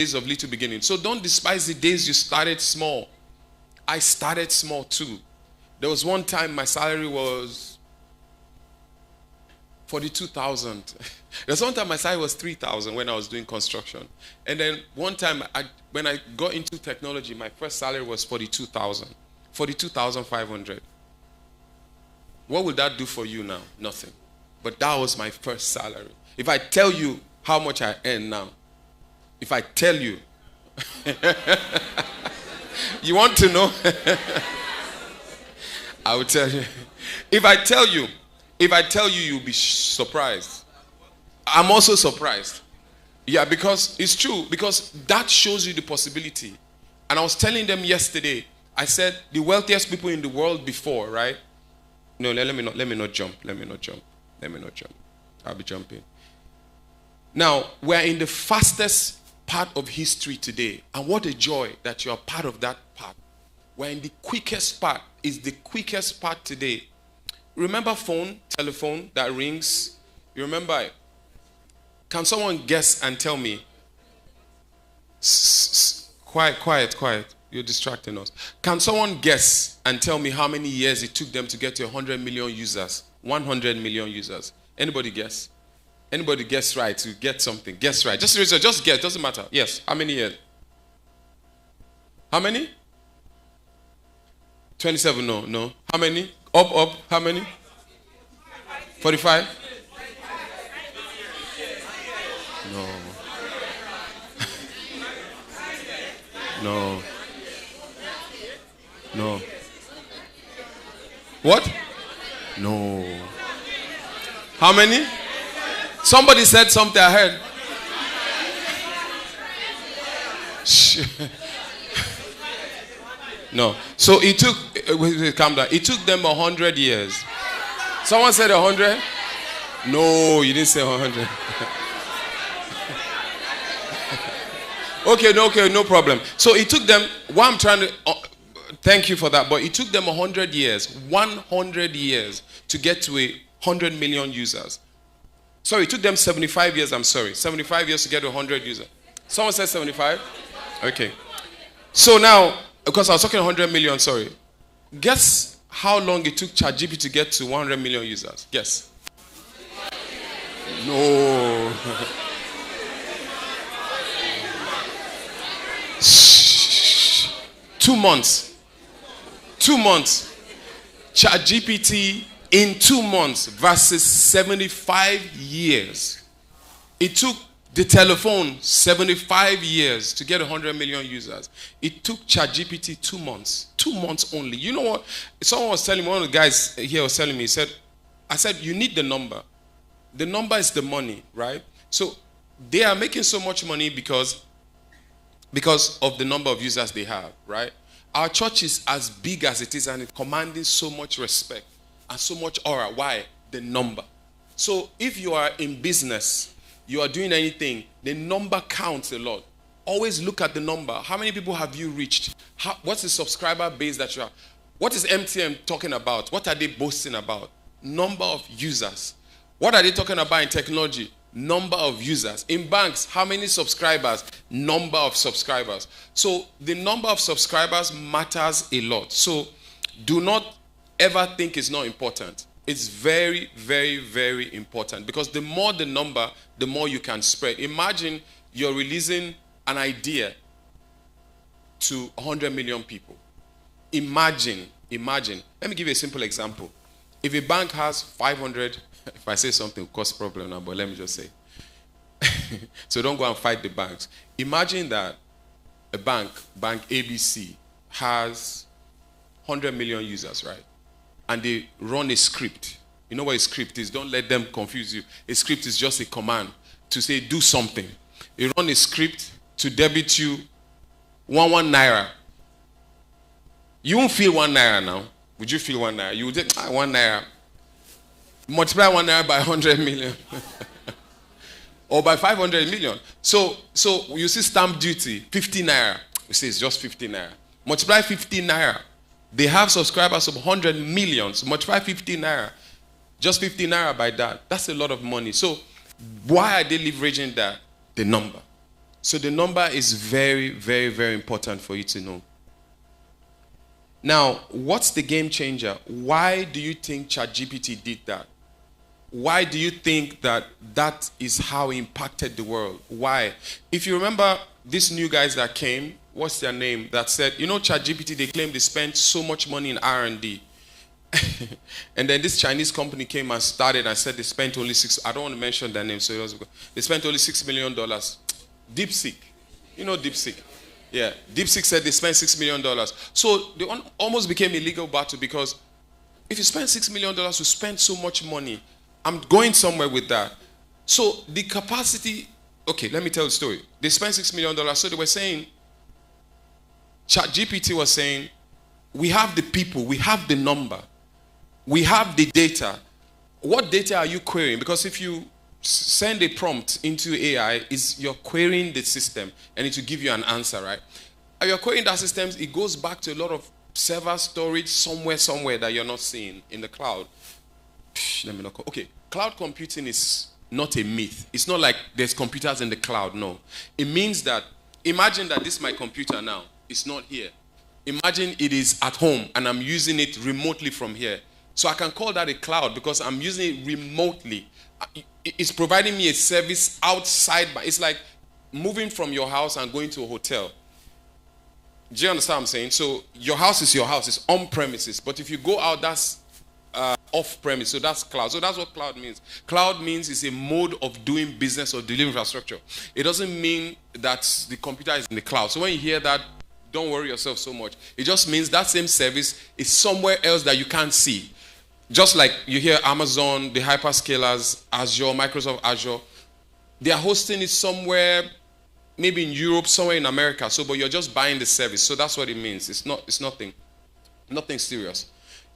days of little beginning. So don't despise the days you started small. I started small too. There was one time my salary was 42,000. There's one time my salary was 3,000 when I was doing construction. And then one time when I got into technology, my first salary was 42,000. 42,500. What would that do for you now? Nothing. But that was my first salary. If I tell you how much I earn now, if I tell you, you want to know? I will tell you. If I tell you, you'll be surprised. I'm also surprised. Yeah, because it's true. Because that shows you the possibility. And I was telling them yesterday, I said the wealthiest people in the world before, right? No, let me not jump. I'll be jumping. Now, we're in the fastest part of history today. And what a joy that you are part of that part. We're in the quickest part. It's the quickest part today. Remember telephone that rings? You remember it? Can someone guess and tell me? Quiet. You're distracting us. Can someone guess and tell me how many years it took them to get to 100 million users? 100 million users. Anybody guess? Anybody guess right to get something? Guess right. Just guess. Doesn't matter. Yes. How many years? How many? 27. No. How many? Up. How many? 45? No. What? No. How many? Somebody said something I heard. No. So it took, calm down. It took them 100 years. Someone said 100? No, you didn't say 100. Okay, no problem. So it took them, what I'm trying to, thank you for that, but it took them 100 years, 100 years to get to 100 million users. Sorry, it took them 75 years, 75 years to get to 100 users. Someone said 75? Okay. So now, because I was talking 100 million, sorry. Guess how long it took ChatGPT to get to 100 million users? Guess. No. 2 months. 2 months. ChatGPT in 2 months versus 75 years. It took the telephone 75 years to get 100 million users. It took ChatGPT 2 months. 2 months only. You know what? Someone was telling me, one of the guys here was telling me, I said, you need the number. The number is the money, right? So they are making so much money because of the number of users they have, right? Our church is as big as it is and it's commanding so much respect and so much aura. Why? The number. So if you are in business, you are doing anything, the number counts a lot. Always look at the number. How many people have you reached? What's the subscriber base that you have? What is MTN talking about? What are they boasting about? Number of users. What are they talking about in technology? Number of users. In banks, how many subscribers? Number of subscribers. So the number of subscribers matters a lot. So do not ever think it's not important. It's very, very, very important, because the more the number, the more you can spread. Imagine you're releasing an idea to 100 million people. Imagine. Let me give you a simple example. If a bank has 500, if I say something, it cause problem now, but let me just say. So don't go and fight the banks. Imagine that a bank ABC, has 100 million users, right? And they run a script. You know what a script is? Don't let them confuse you. A script is just a command to say, do something. They run a script to debit you 1 naira. You won't feel 1 naira now. Would you feel 1 naira? You would say, 1 naira. Multiply 1 naira by 100 million. Or by 500 million. So you see stamp duty, 50 naira. You say it's just 50 naira. Multiply 50 naira. They have subscribers of 100 million. So multiply 50 naira. Just 50 naira by that. That's a lot of money. So why are they leveraging that? The number. So the number is very, very, very important for you to know. Now, what's the game changer? Why do you think ChatGPT did that? Why do you think that that is how it impacted the world? Why? If you remember these new guys that came, what's their name? That said, you know, ChatGPT, they claim they spent so much money in R&D. And then this Chinese company came and started and said they spent only I don't want to mention their name, so they spent only $6 million. DeepSeek. You know DeepSeek? Yeah. DeepSeek said they spent $6 million. So they almost became a legal battle, because if you spend $6 million, you spend so much money. I'm going somewhere with that. So the capacity, okay, let me tell the story. They spent $6 million. So they were saying, ChatGPT was saying, we have the people, we have the number, we have the data. What data are you querying? Because if you send a prompt into AI, you're querying the system and it will give you an answer, right? And you're querying that system, it goes back to a lot of server storage somewhere that you're not seeing in the cloud. Let me look. Okay, cloud computing is not a myth. It's not like there's computers in the cloud, no. It means that, imagine that this is my computer now. It's not here. Imagine it is at home and I'm using it remotely from here. So I can call that a cloud because I'm using it remotely. It's providing me a service outside. It's like moving from your house and going to a hotel. Do you understand what I'm saying? So your house is your house. It's on premises. But if you go out, that's off premise. So that's cloud. So that's what cloud means. Cloud means it's a mode of doing business or delivering infrastructure. It doesn't mean that the computer is in the cloud. So when you hear that, don't worry yourself so much. It just means that same service is somewhere else that you can't see. Just like you hear Amazon, the hyperscalers, Azure, Microsoft Azure, they are hosting it somewhere, maybe in Europe, somewhere in America. So, but you're just buying the service. So that's what it means. It's nothing serious.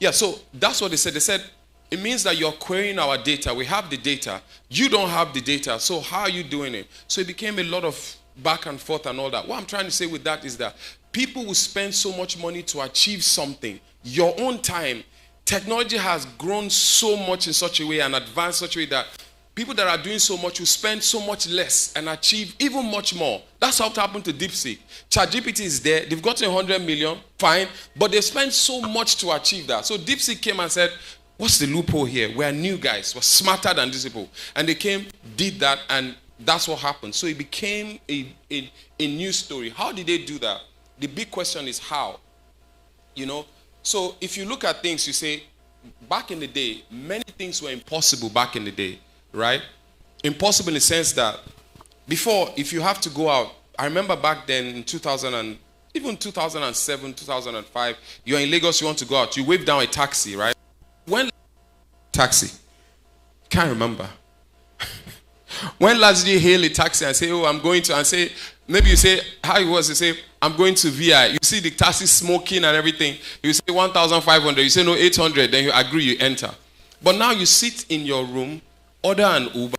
Yeah, so that's what they said. They said, it means that you're querying our data. We have the data. You don't have the data. So how are you doing it? So it became a lot of back and forth and all that. What I'm trying to say with that is that people will spend so much money to achieve something. Your own time, technology has grown so much in such a way and advanced such a way that people that are doing so much will spend so much less and achieve even much more. That's how it happened to DeepSeek. ChatGPT is there. They've gotten 100 million, fine, but they spent so much to achieve that. So DeepSeek came and said, what's the loophole here? We're new guys. We're smarter than these people. And they came, did that, and that's what happened. So it became a new story. How did they do that? The big question is how. You know? So if you look at things, you say, back in the day, many things were impossible back in the day. Right? Impossible in the sense that before, if you have to go out, I remember back then in 2000 and even 2007, 2005, you're in Lagos, you want to go out, you wave down a taxi, right? When taxi? Can't remember. When last did you hail a taxi and say, oh, I'm going to, and say, maybe you say, how it was, you say, I'm going to VI. You see the taxi smoking and everything. You say 1,500, you say no, 800, then you agree, you enter. But now you sit in your room, order an Uber,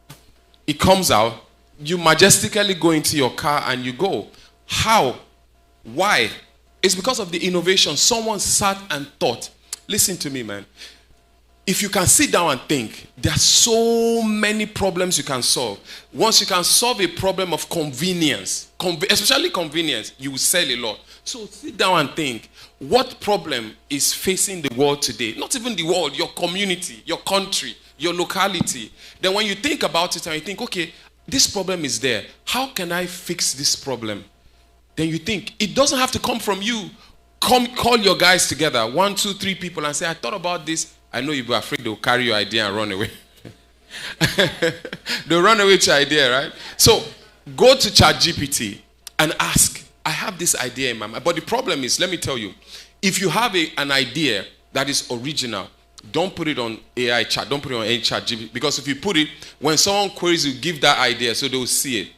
it comes out, you majestically go into your car and you go. How? Why? It's because of the innovation. Someone sat and thought. Listen to me, man. If you can sit down and think, there are so many problems you can solve. Once you can solve a problem of convenience, especially convenience, you will sell a lot. So sit down and think, what problem is facing the world today? Not even the world, your community, your country, your locality. Then when you think about it and you think, okay, this problem is there. How can I fix this problem? Then you think, it doesn't have to come from you. Call your guys together, 1, 2, 3 people, and say, I thought about this. I know you'll be afraid they'll carry your idea and run away. They'll run away with your idea, right? So go to ChatGPT and ask, I have this idea in my mind. But the problem is, let me tell you, if you have an idea that is original, don't put it on AI chat. Don't put it on any chat GPT. Because if you put it, when someone queries you, give that idea so they'll see it.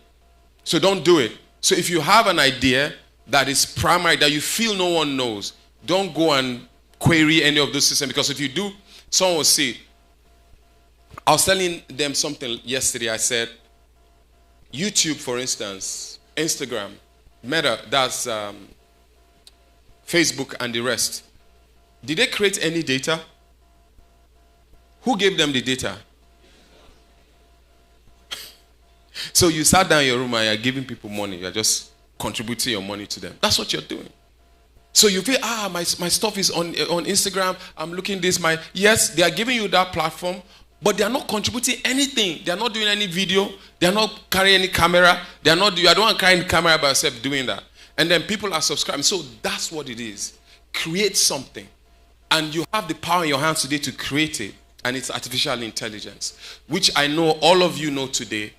So don't do it. So if you have an idea that is primary, that you feel no one knows, don't go and query any of those systems. Because if you do, someone will see. I was telling them something yesterday. I said, YouTube, for instance, Instagram, Meta, that's Facebook and the rest. Did they create any data? Who gave them the data? So you sat down in your room and you're giving people money. You're just contributing your money to them. That's what you're doing. So you feel, my stuff is on Instagram. I'm looking this. Yes, they are giving you that platform, but they are not contributing anything. They are not doing any video. They are not carrying any camera. You are the one carrying the camera by yourself doing that. And then people are subscribing. So that's what it is. Create something. And you have the power in your hands today to create it. And it's artificial intelligence, which I know all of you know today.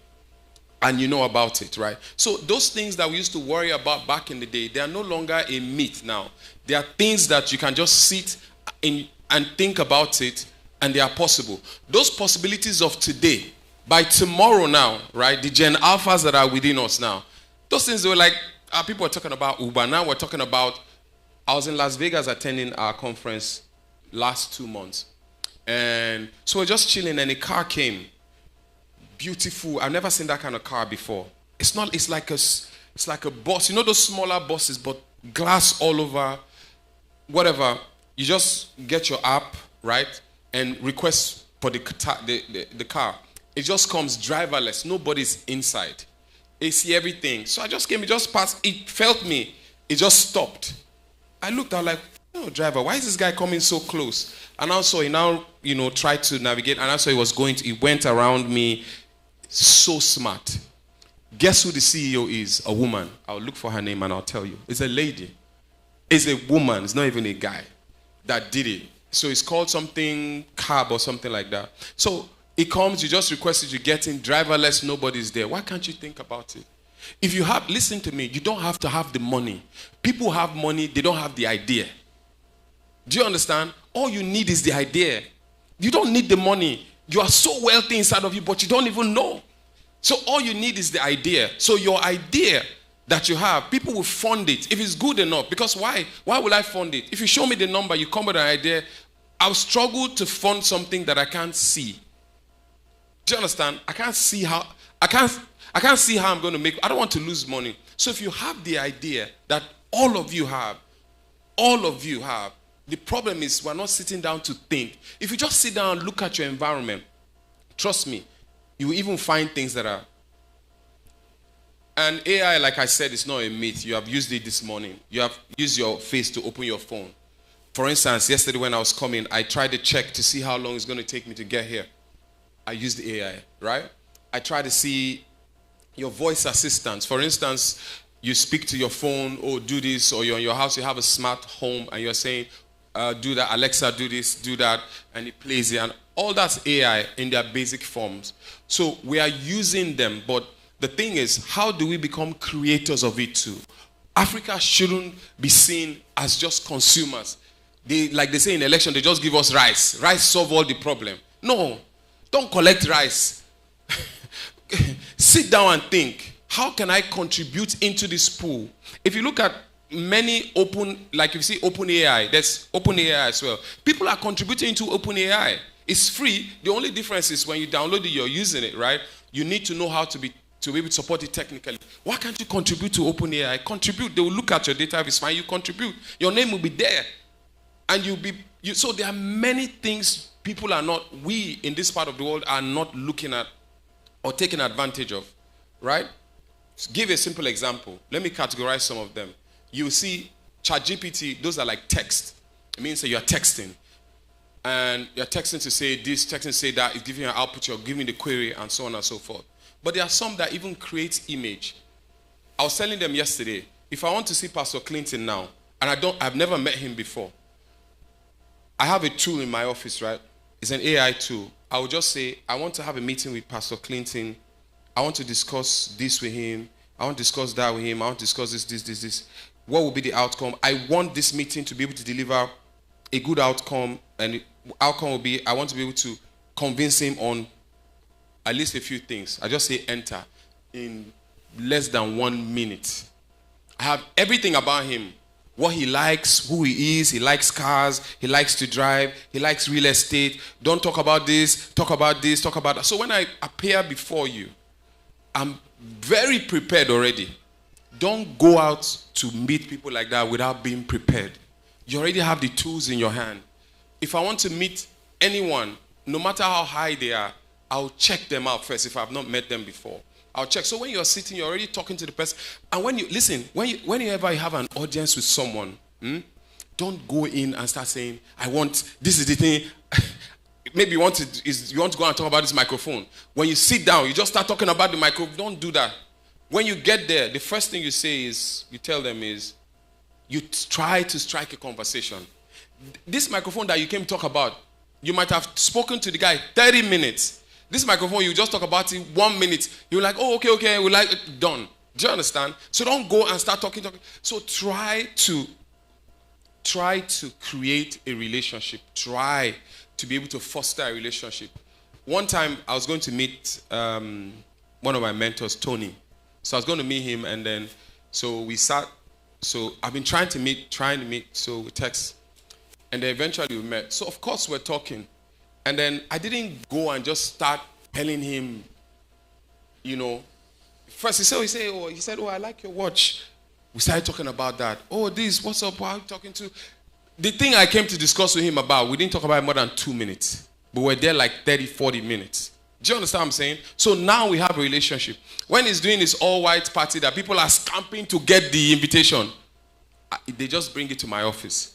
And you know about it, right? So those things that we used to worry about back in the day, they are no longer a myth now. They are things that you can just sit in and think about it, and they are possible. Those possibilities of today, by tomorrow now, right? The Gen Alphas that are within us now, those things were like, people were talking about Uber. Now we're talking about, I was in Las Vegas attending our conference last 2 months. And so we're just chilling, and a car came. Beautiful. I've never seen that kind of car before. It's like a bus. You know those smaller buses, but glass all over, whatever. You just get your app, right, and request for the car. It just comes driverless. Nobody's inside. They see everything. So I just came. It just passed. It felt me. It just stopped. I looked. I was like, "Oh, driver, why is this guy coming so close?" And also he now, tried to navigate. And also he went around me. So smart. Guess who the CEO is? A woman. I'll look for her name and I'll tell you. It's a lady. It's a woman. It's not even a guy that did it. So it's called something cab or something like that. So it comes, you just request it, you get in, driverless, nobody's there. Why can't you think about it? If you have, listen to me, you don't have to have the money. People have money, they don't have the idea. Do you understand? All you need is the idea. You don't need the money. You are so wealthy inside of you, but you don't even know. So all you need is the idea. So your idea that you have, people will fund it if it's good enough. Because why? Why will I fund it? If you show me the number, you come with an idea, I'll struggle to fund something that I can't see. Do you understand? I can't see how I'm going to make. I don't want to lose money. So if you have the idea that all of you have, the problem is we're not sitting down to think. If you just sit down and look at your environment, trust me, you will even find things that are. And AI, like I said, is not a myth. You have used it this morning. You have used your face to open your phone. For instance, yesterday when I was coming, I tried to check to see how long it's going to take me to get here. I used the AI, right? I tried to see your voice assistants. For instance, you speak to your phone, or do this, or you're in your house, you have a smart home, and you're saying, do that, Alexa, do this, do that, and it plays it. And all that's AI in their basic forms. So we are using them, but the thing is, how do we become creators of it too? Africa shouldn't be seen as just consumers. Like they say in election, they just give us rice. Rice solve all the problem. No, don't collect rice. Sit down and think, how can I contribute into this pool? If you look at many open, like you see OpenAI, there's OpenAI as well. People are contributing to OpenAI. It's free. The only difference is when you download it, you're using it, right? You need to know how to be able to support it technically. Why can't you contribute to OpenAI? Contribute. They will look at your data. If it's fine, you contribute. Your name will be there. And so there are many things we in this part of the world are not looking at or taking advantage of, right? Give a simple example. Let me categorize some of them. You see ChatGPT, those are like text. It means that you're texting. And you're texting to say this, texting to say that, it's giving you an output, you're giving the query, and so on and so forth. But there are some that even create image. I was telling them yesterday, if I want to see Pastor Clinton now, and I've never met him before, I have a tool in my office, right? It's an AI tool. I will just say, I want to have a meeting with Pastor Clinton. I want to discuss this with him. I want to discuss that with him. I want to discuss this. What will be the outcome? I want this meeting to be able to deliver a good outcome. And the outcome will be, I want to be able to convince him on at least a few things. I just say enter in less than 1 minute. I have everything about him. What he likes, who he is, he likes cars, he likes to drive, he likes real estate. Don't talk about this, talk about this, talk about that. So when I appear before you, I'm very prepared already. Don't go out to meet people like that without being prepared. You already have the tools in your hand. If I want to meet anyone, no matter how high they are, I'll check them out first if I've not met them before. I'll check. So when you're sitting, you're already talking to the person. And when you listen, whenever you have an audience with someone, don't go in and start saying, I want, this is the thing. Maybe you want to go and talk about this microphone. When you sit down, you just start talking about the microphone. Don't do that. When you get there, the first thing you say is, you tell them is, you try to strike a conversation. This microphone that you came to talk about, you might have spoken to the guy 30 minutes. This microphone, you just talk about it 1 minute. You're like, oh, okay, we like it, done. Do you understand? So don't go and start talking. So try to create a relationship. Try to be able to foster a relationship. One time, I was going to meet one of my mentors, Tony. So I was going to meet him, and then, so we sat. So I've been trying to meet, so we text. And then eventually we met. So of course we're talking. And then I didn't go and just start telling him, First he said, I like your watch. We started talking about that. Oh, this, what's up? Who are you talking to? The thing I came to discuss with him about, we didn't talk about it more than 2 minutes. But we're there like 30, 40 minutes. Do you understand what I'm saying? So now we have a relationship. When he's doing this all-white party that people are scamping to get the invitation, they just bring it to my office.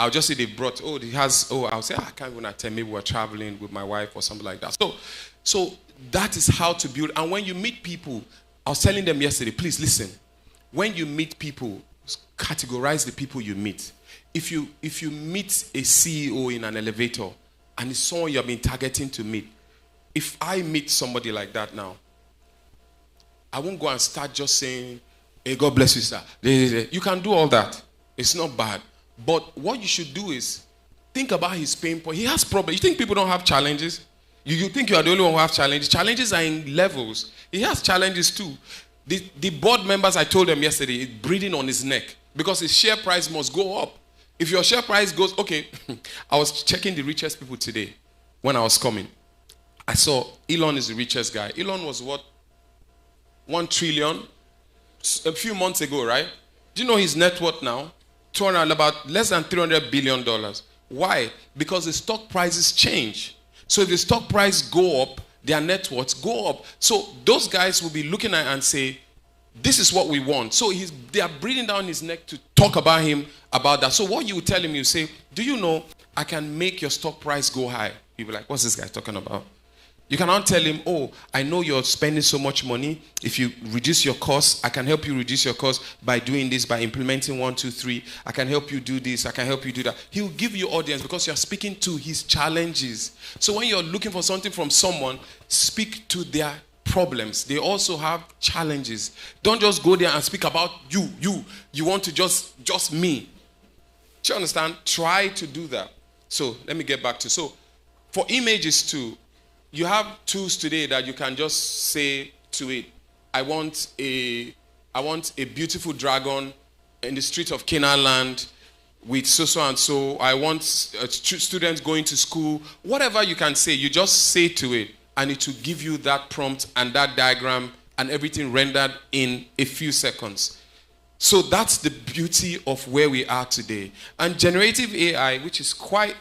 I'll just say they brought, I'll say, I can't even attend. Maybe we're traveling with my wife or something like that. So that is how to build. And when you meet people, I was telling them yesterday, please listen. When you meet people, categorize the people you meet. If you meet a CEO in an elevator and it's someone you have been targeting to meet, if I meet somebody like that now, I won't go and start just saying, hey, God bless you, sir. You can do all that. It's not bad. But what you should do is think about his pain point. He has problems. You think people don't have challenges? You think you are the only one who have challenges? Challenges are in levels. He has challenges too. The board members, I told them yesterday, is breathing on his neck because his share price must go up. If your share price goes, okay, I was checking the richest people today when I was coming. I saw Elon is the richest guy. Elon was what? 1 trillion a few months ago, right? Do you know his net worth now? About less than $300 billion. Why? Because the stock prices change. So if the stock price go up, their net worths go up. So those guys will be looking at it and say, this is what we want. So they are breathing down his neck to talk about him about that. So what you tell him, you say, do you know I can make your stock price go high? You'll be like, what's this guy talking about? You cannot tell him, oh, I know you're spending so much money. If you reduce your costs, I can help you reduce your costs by doing this, by implementing 1, 2, 3. I can help you do this. I can help you do that. He'll give you audience because you're speaking to his challenges. So when you're looking for something from someone, speak to their problems. They also have challenges. Don't just go there and speak about you. You want to just me. Do you understand? Try to do that. So let me get back to, so for images too, you have tools today that you can just say to it, I want a beautiful dragon in the street of Canaan land with so and so. I want students going to school. Whatever you can say, you just say to it, and it will give you that prompt and that diagram and everything rendered in a few seconds. So that's the beauty of where we are today. And generative AI, which is quite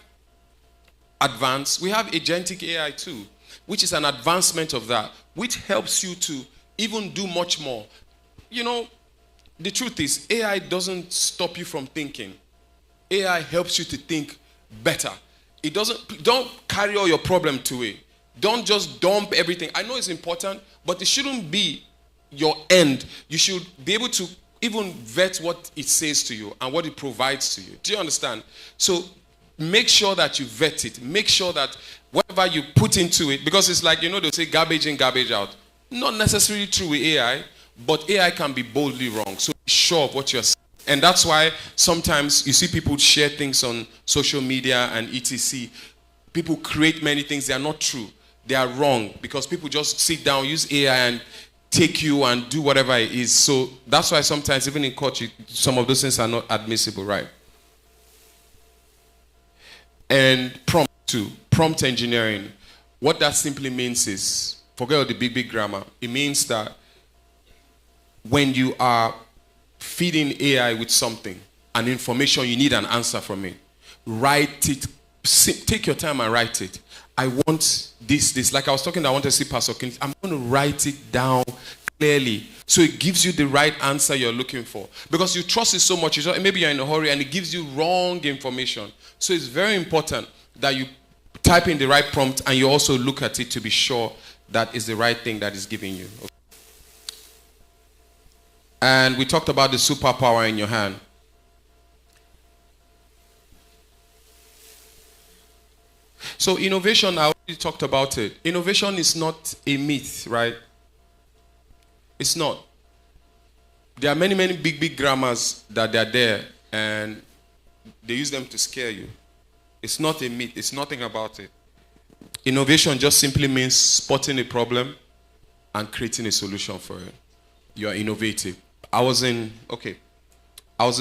advanced, we have agentic AI too, which is an advancement of that, which helps you to even do much more. You know, the truth is, AI doesn't stop you from thinking. AI helps you to think better. It doesn't, don't carry all your problem to it. Don't just dump everything. I know it's important, but it shouldn't be your end. You should be able to even vet what it says to you and what it provides to you. Do you understand? So make sure that you vet it. Make sure that whatever you put into it, because it's like, they'll say garbage in, garbage out. Not necessarily true with AI, but AI can be boldly wrong. So be sure of what you're saying. And that's why sometimes you see people share things on social media and etc. People create many things. They are not true. They are wrong because people just sit down, use AI and take you and do whatever it is. So that's why sometimes even in court, some of those things are not admissible, right? And prompt engineering. What that simply means is, forget all the big grammar. It means that when you are feeding AI with something, an information, you need an answer from it. Write it take your time and write it. I want this. Like I was talking, I want to see Pastor King. I'm going to write it down clearly so it gives you the right answer you're looking for. Because you trust it so much, maybe you're in a hurry and it gives you wrong information. So it's very important that you type in the right prompt and you also look at it to be sure that is the right thing that is giving you. Okay. And we talked about the superpower in your hand. So innovation, I already talked about it. Innovation is not a myth, right? It's not. There are many big grammars that are there, and they use them to scare you. It's not a myth. It's nothing about it. Innovation just simply means spotting a problem and creating a solution for it. You are innovative. I was in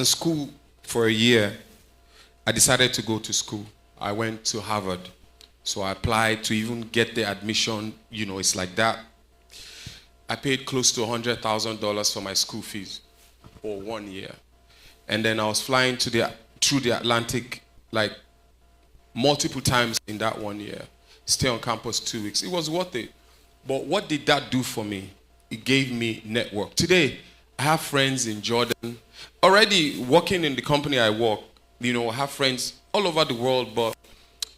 school for a year. I decided to go to school. I went to Harvard. So I applied to even get the admission. You know, it's like that. I paid close to $100,000 for my school fees for 1 year. And then I was flying through the Atlantic like multiple times in that 1 year. Stay on campus 2 weeks. It was worth it. But what did that do for me? It gave me network. Today, I have friends in Jordan. Already working in the company I work, you know, I have friends all over the world, but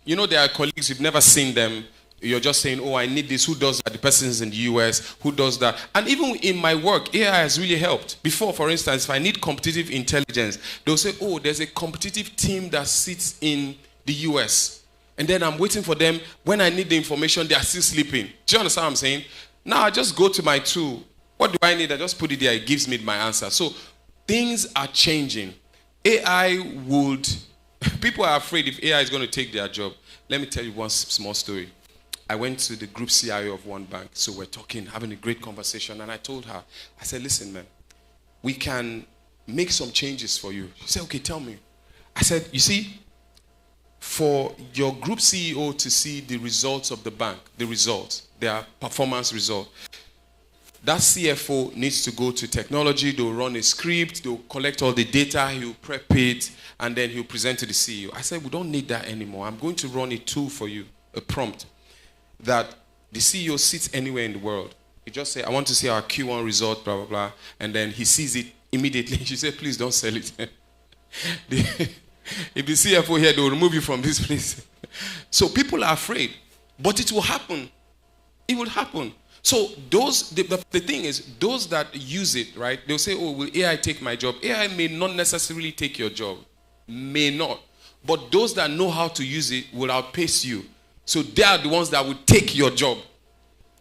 you know, there are colleagues, you've never seen them. You're just saying, oh, I need this. Who does that? The person is in the US. Who does that? And even in my work, AI has really helped. Before, for instance, if I need competitive intelligence, they'll say, oh, there's a competitive team that sits in the US. And then I'm waiting for them. When I need the information, they are still sleeping. Do you understand what I'm saying? Now I just go to my tool. What do I need? I just put it there. It gives me my answer. So things are changing. AI would... People are afraid if AI is going to take their job. Let me tell you one small story. I went to the group CIO of one bank. So we're talking, having a great conversation. And I told her, I said, listen, man, we can make some changes for you. She said, okay, tell me. I said, you see, for your group CEO to see the results of the bank, the results, their performance result, that CFO needs to go to technology, they'll run a script, they'll collect all the data, he'll prep it, and then he'll present to the CEO. I said, we don't need that anymore. I'm going to run a tool for you, a prompt, that the CEO sits anywhere in the world. He just say, I want to see our Q1 result, blah, blah, blah, and then he sees it immediately. She said, please don't sell it. If the CFO here, they'll remove you from this place. So people are afraid, but it will happen. It will happen. So the thing is, those that use it, right, they'll say, oh, will AI take my job? AI may not necessarily take your job. May not. But those that know how to use it will outpace you. So they are the ones that will take your job.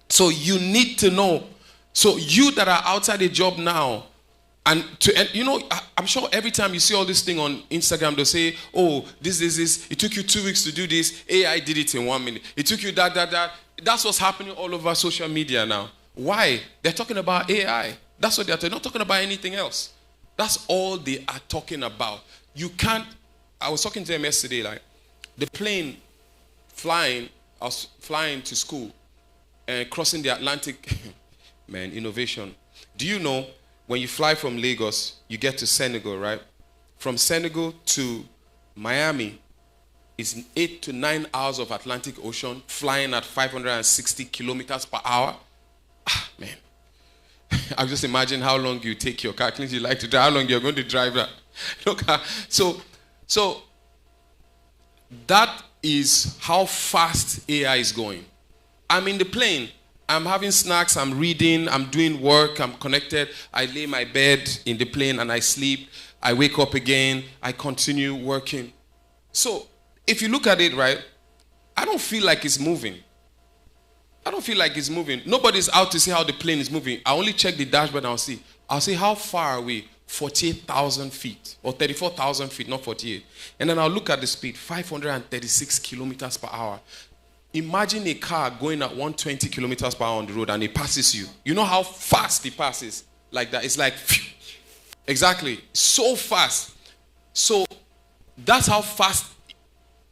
So you need to know. So you that are outside a job now, and you know, I'm sure every time you see all this thing on Instagram, they'll say, oh, this. It took you 2 weeks to do this. AI did it in 1 minute. It took you that. That's what's happening all over social media now. Why? They're talking about AI. That's what they're not talking about anything else. That's all they are talking about. You can't, I was talking to them yesterday, like, the plane I was flying to school and crossing the Atlantic. Man, innovation. Do you know, when you fly from Lagos, you get to Senegal, right? From Senegal to Miami, it's 8 to 9 hours of Atlantic Ocean, flying at 560 kilometers per hour. Ah, man. I just imagine how long you take your car. You like to drive, how long you're going to drive that. Look, so that is how fast AI is going. I'm in the plane. I'm having snacks. I'm reading. I'm doing work. I'm connected. I lay my bed in the plane and I sleep. I wake up again. I continue working. So if you look at it, right, I don't feel like it's moving. I don't feel like it's moving. Nobody's out to see how the plane is moving. I only check the dashboard and I'll see how far are we? 48,000 feet or 34,000 feet, not 48. And then I'll look at the speed, 536 kilometers per hour. Imagine a car going at 120 kilometers per hour on the road and it passes you. You know how fast it passes? Like that. It's like, phew. Exactly. So fast. So that's how fast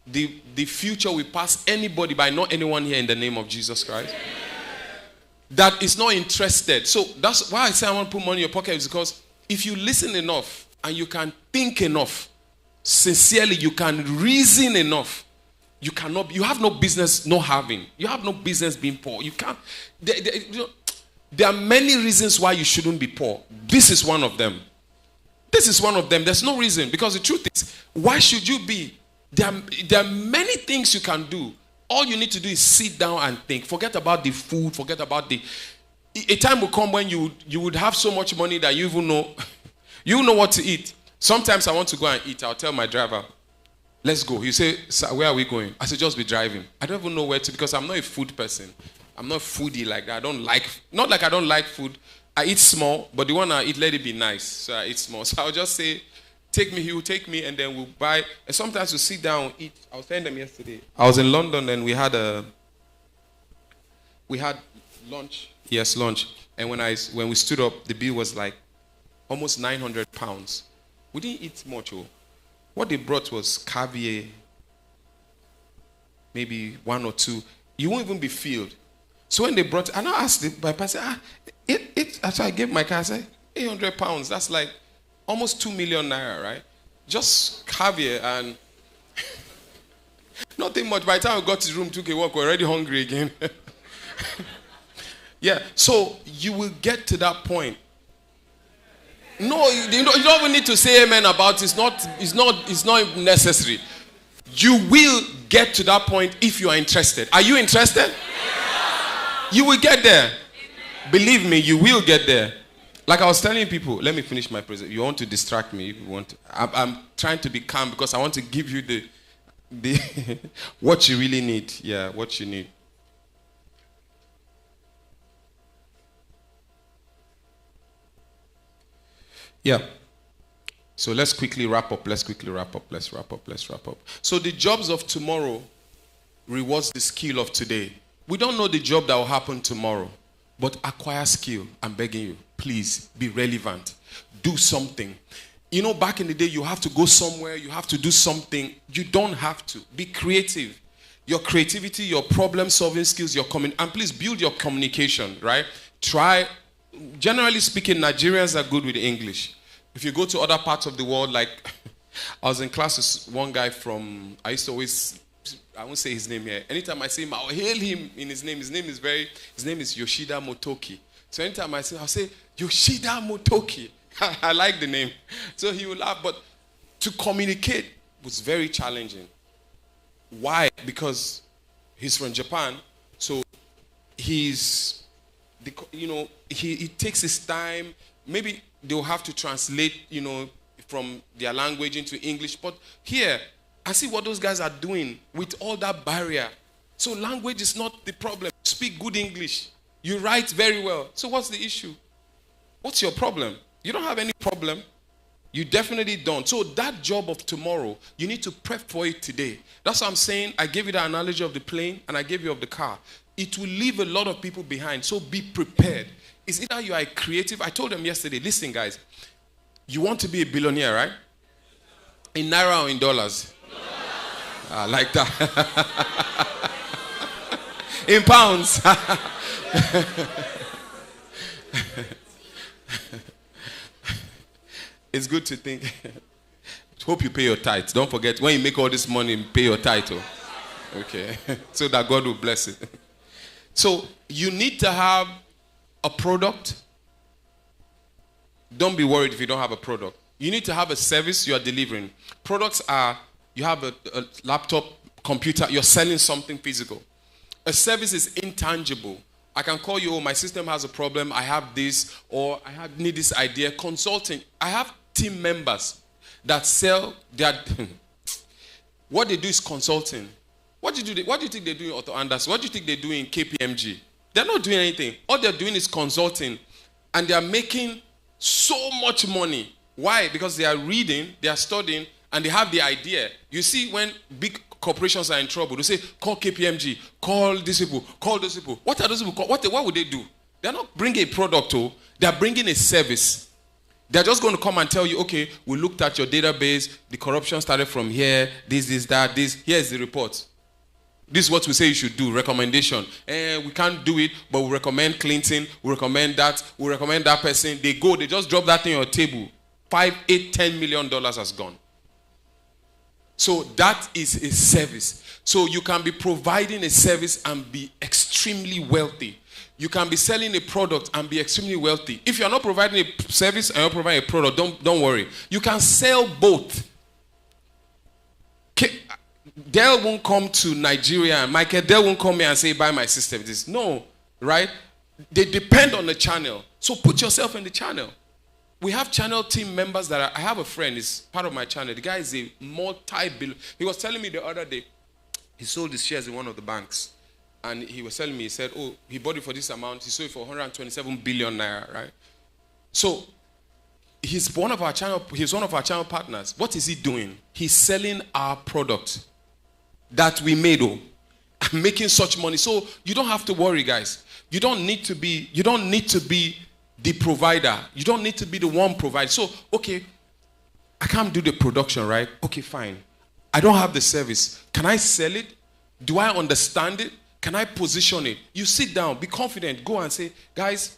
the future will pass anybody by, not anyone here in the name of Jesus Christ. That is not interested. So that's why I say I want to put money in your pocket, is because if you listen enough and you can think enough, sincerely, you can reason enough, You cannot. You have no business not having. You have no business being poor. You can't. There are many reasons why you shouldn't be poor. This is one of them. This is one of them. There's no reason, because the truth is, why should you be? There are many things you can do. All you need to do is sit down and think. Forget about the food. Forget about the. A time will come when you would have so much money that you even know, you know what to eat. Sometimes I want to go and eat. I'll tell my driver, let's go. He say, sir, where are we going? I say, just be driving. I don't even know where to, because I'm not a food person. I'm not foodie like that. I don't like, not like I don't like food. I eat small, but the one I eat, let it be nice. So I eat small. So I'll just say, take me, he will take me, and then we'll buy. And sometimes we'll sit down and eat. I was telling them yesterday. I was in London, and we had lunch. Yes, lunch. And when we stood up, the bill was like almost £900. We didn't eat much. What they brought was caviar, maybe one or two. You won't even be filled. So when they brought, and I asked the person, so I gave my car, I said, £800. That's like almost 2 million naira, right? Just caviar and nothing much. By the time we got to the room, took a walk, we're already hungry again. Yeah, so you will get to that point. No, you don't even need to say amen about it. It's not necessary. You will get to that point if you are interested. Are you interested? Yeah. You will get there. Believe me, you will get there. Like I was telling people, let me finish my presentation. You want to distract me if you want to. I'm trying to be calm because I want to give you the what you really need. Yeah, what you need. Yeah. So let's quickly wrap up. Let's wrap up. So the jobs of tomorrow rewards the skill of today. We don't know the job that will happen tomorrow, but acquire skill. I'm begging you. Please be relevant. Do something. You know, back in the day, you have to go somewhere. You have to do something. You don't have to. Be creative. Your creativity, your problem-solving skills, and please build your communication, right? Generally speaking, Nigerians are good with English. If you go to other parts of the world, like I was in class with one guy from, I used to always, I won't say his name here. Anytime I see him, I'll hail him in his name. His name is Yoshida Motoki. So anytime I see him, I'll say, Yoshida Motoki. I like the name. So he will laugh, but to communicate was very challenging. Why? Because he's from Japan, so he takes his time. Maybe they'll have to translate, from their language into English. But here, I see what those guys are doing with all that barrier. So language is not the problem. Speak good English. You write very well. So what's the issue? What's your problem? You don't have any problem. You definitely don't. So that job of tomorrow, you need to prep for it today. That's what I'm saying. I gave you the analogy of the plane, and I gave you of the car. It will leave a lot of people behind. So be prepared. It's either you are creative. I told them yesterday, listen, guys, you want to be a billionaire, right? In naira or in dollars? Like that. In pounds. It's good to think. Hope you pay your tithe. Don't forget, when you make all this money, pay your tithe. Okay. So that God will bless it. So you need to have a product. Don't be worried if you don't have a product. You need to have a service you are delivering. Products are, you have a laptop, computer, you're selling something physical. A service is intangible. I can call you, my system has a problem, I have this, or need this idea. Consulting. I have team members that sell what they do is consulting. What do you think they do in Otto Anderson? What do you think they do in KPMG? They're not doing anything. All they're doing is consulting. And they're making so much money. Why? Because they are reading, they are studying, and they have the idea. You see, when big corporations are in trouble, they say, call KPMG, call these people, call those people. What are those people called? What would they do? They're not bringing a product, they're bringing a service. They're just going to come and tell you, okay, we looked at your database, the corruption started from here, this, here's the report. This is what we say you should do, recommendation. We can't do it, but we recommend Clinton, we recommend that person. They just drop that thing on your table. $5, $8, $10 million has gone. So that is a service. So you can be providing a service and be extremely wealthy. You can be selling a product and be extremely wealthy. If you're not providing a service and you're providing a product, don't worry. You can sell both. Dell won't come to Nigeria and Michael Dell won't come here and say, buy my system. This. No, right? They depend on the channel. So put yourself in the channel. We have channel team members that I have a friend, is part of my channel. The guy is a multi-billion. He was telling me the other day, he sold his shares in one of the banks. And he was telling me, he said, oh, he bought it for this amount. He sold it for 127 billion naira, right? So he's one of our channel partners. What is he doing? He's selling our product that we made, and making such money. So you don't have to worry, guys. You don't need to be the provider. You don't need to be the one provider. So, okay, I can't do the production, right? Okay, fine. I don't have the service. Can I sell it? Do I understand it? Can I position it? You sit down, be confident, go and say, guys,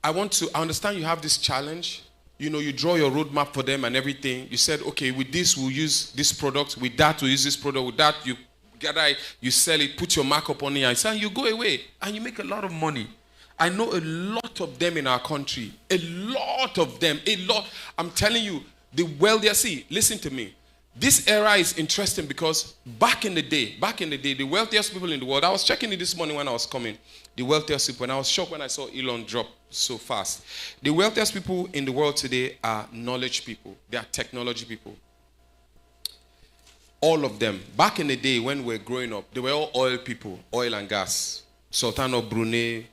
I understand you have this challenge. You know, you draw your roadmap for them and everything. You said, okay, with this, we'll use this product. With that, we'll use this product. With that, you gather it, you sell it, put your markup on it, and you go away, and you make a lot of money. I know a lot of them in our country. A lot of them. A lot. I'm telling you, the wealthiest. See, listen to me. This era is interesting because back in the day, the wealthiest people in the world, I was checking it this morning when I was coming, the wealthiest people, and I was shocked when I saw Elon drop so fast. The wealthiest people in the world today are knowledge people. They are technology people. All of them. Back in the day when we were growing up, they were all oil people, oil and gas. Sultan of Brunei,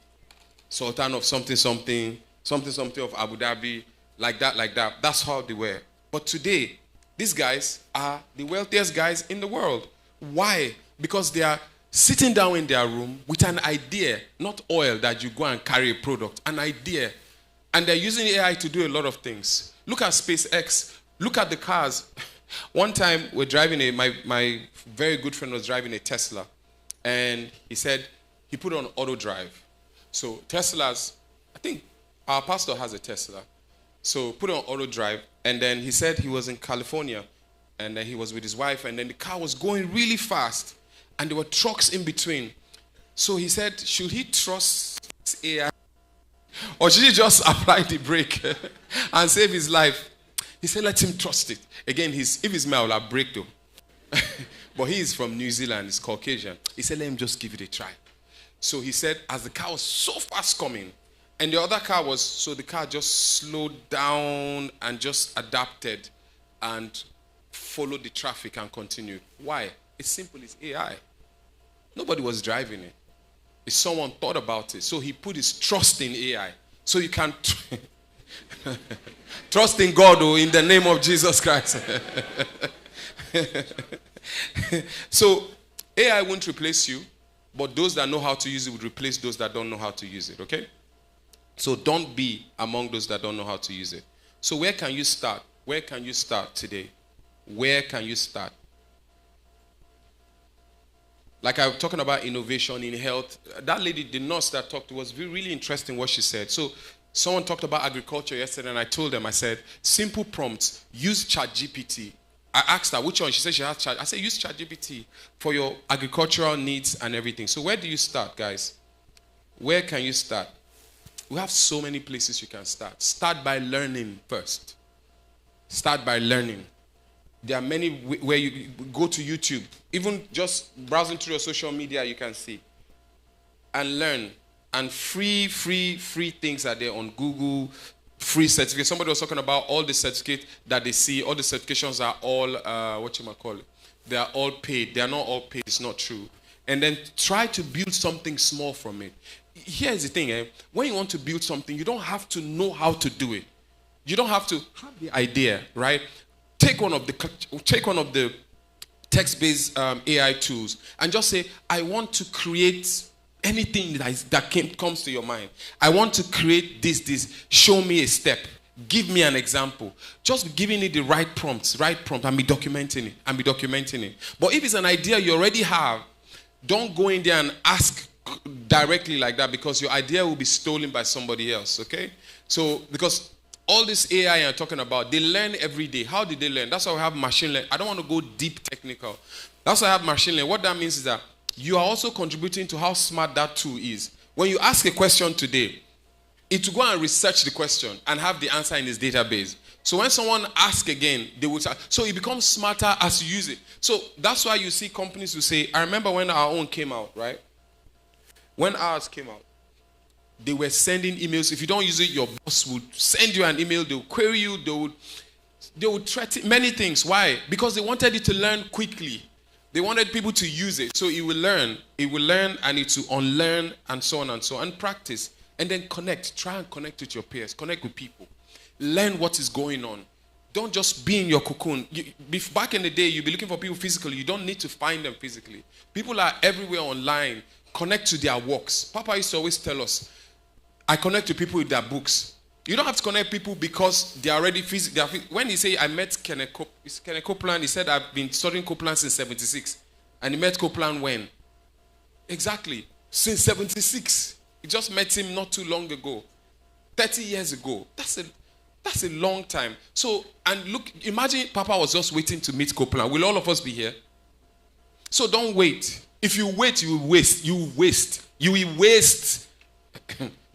Sultan of something of Abu Dhabi, like that. That's how they were. But today, these guys are the wealthiest guys in the world. Why? Because they are sitting down in their room with an idea, not oil that you go and carry a product, an idea. And they're using AI to do a lot of things. Look at SpaceX. Look at the cars. One time, we're driving my very good friend was driving a Tesla. And he said he put it on auto drive. So Teslas, I think our pastor has a Tesla. So put it on auto drive. And then he said he was in California. And then he was with his wife. And then the car was going really fast. And there were trucks in between. So he said, should he trust AI? Or should he just apply the brake and save his life? He said, let him trust it. Again, if he's me, I will have brake though. But he is from New Zealand. He's Caucasian. He said, let him just give it a try. So he said, as the car was so fast coming, and the other car was, so the car just slowed down and just adapted and followed the traffic and continued. Why? It's simple. It's AI. Nobody was driving it. If someone thought about it. So he put his trust in AI. So you can trust in God, in the name of Jesus Christ. So AI won't replace you, but those that know how to use it would replace those that don't know how to use it, okay? So don't be among those that don't know how to use it. So where can you start? Where can you start today? Where can you start? Like I was talking about innovation in health. That lady, the nurse that talked to, was really interesting what she said. So someone talked about agriculture yesterday, and I told them, I said, simple prompts, use ChatGPT. I asked her, which one? She said she has Chat. I said, use ChatGPT for your agricultural needs and everything. So where do you start, guys? Where can you start? We have so many places you can start. Start by learning first. Start by learning. There are many where you go to YouTube. Even just browsing through your social media, you can see. And learn. And free things are there on Google. Free certificates. Somebody was talking about all the certificates that they see. All the certifications are all, they are all paid. They are not all paid. It's not true. And then try to build something small from it. Here's the thing. When you want to build something, you don't have to know how to do it. You don't have to have the idea, right? Take one of the text-based AI tools and just say, I want to create anything that comes to your mind. I want to create this. Show me a step. Give me an example. Just giving it the right prompt, and be documenting it. But if it's an idea you already have, don't go in there and ask directly like that, because your idea will be stolen by somebody else, okay? So, because All this AI I'm talking about, they learn every day. How did they learn? That's why we have machine learning. I don't want to go deep technical. That's why I have machine learning. What that means is that you are also contributing to how smart that tool is. When you ask a question today, it will go and research the question and have the answer in its database. So when someone asks again, they will say, so it becomes smarter as you use it. So that's why you see companies who say, I remember when our own came out, right? When ours came out, they were sending emails. If you don't use it, your boss would send you an email. They would query you. They would threaten many things. Why? Because they wanted you to learn quickly. They wanted people to use it. So it will learn. It will learn and it will unlearn and so on and so on. And practice. And then connect. Try and connect with your peers. Connect with people. Learn what is going on. Don't just be in your cocoon. Back in the day, you'd be looking for people physically. You don't need to find them physically. People are everywhere online. Connect to their works. Papa used to always tell us, I connect to people with their books. You don't have to connect people because they are already physical. When he say I met Kenneth Copeland, he said I've been studying Copeland since 76. And he met Copeland when? Exactly. Since 76. He just met him not too long ago. 30 years ago. That's a long time. So, and look, imagine Papa was just waiting to meet Copeland. Will all of us be here? So don't wait. If you wait, you will waste. You will waste. You will waste.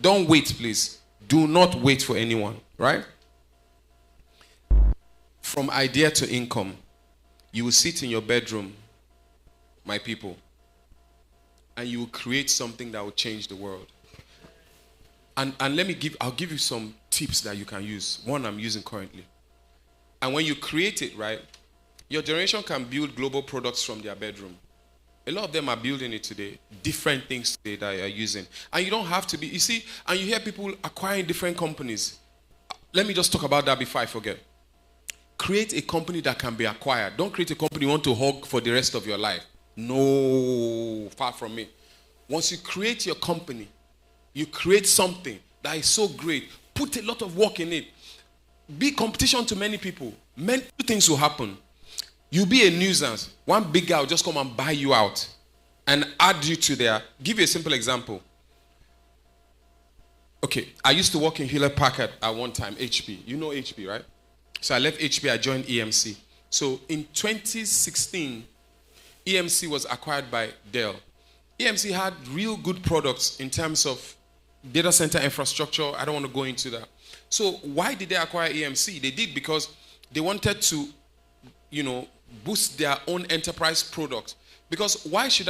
Don't wait, please. Do not wait for anyone, right? From idea to income, you will sit in your bedroom, my people, and you will create something that will change the world. And I'll give you some tips that you can use. One I'm using currently. And when you create it, right, your generation can build global products from their bedroom. A lot of them are building it today. Different things today that are using. And you don't have to be, you see, and you hear people acquiring different companies. Let me just talk about that before I forget. Create a company that can be acquired. Don't create a company you want to hug for the rest of your life. No, far from me. Once you create your company, you create something that is so great. Put a lot of work in it. Be competition to many people. Many things will happen. You'll be a nuisance. One big guy will just come and buy you out and add you to their. Give you a simple example. Okay, I used to work in Hewlett Packard at one time, HP. You know HP, right? So I left HP, I joined EMC. So in 2016, EMC was acquired by Dell. EMC had real good products in terms of data center infrastructure. I don't want to go into that. So why did they acquire EMC? They did because they wanted to, boost their own enterprise product. Because why should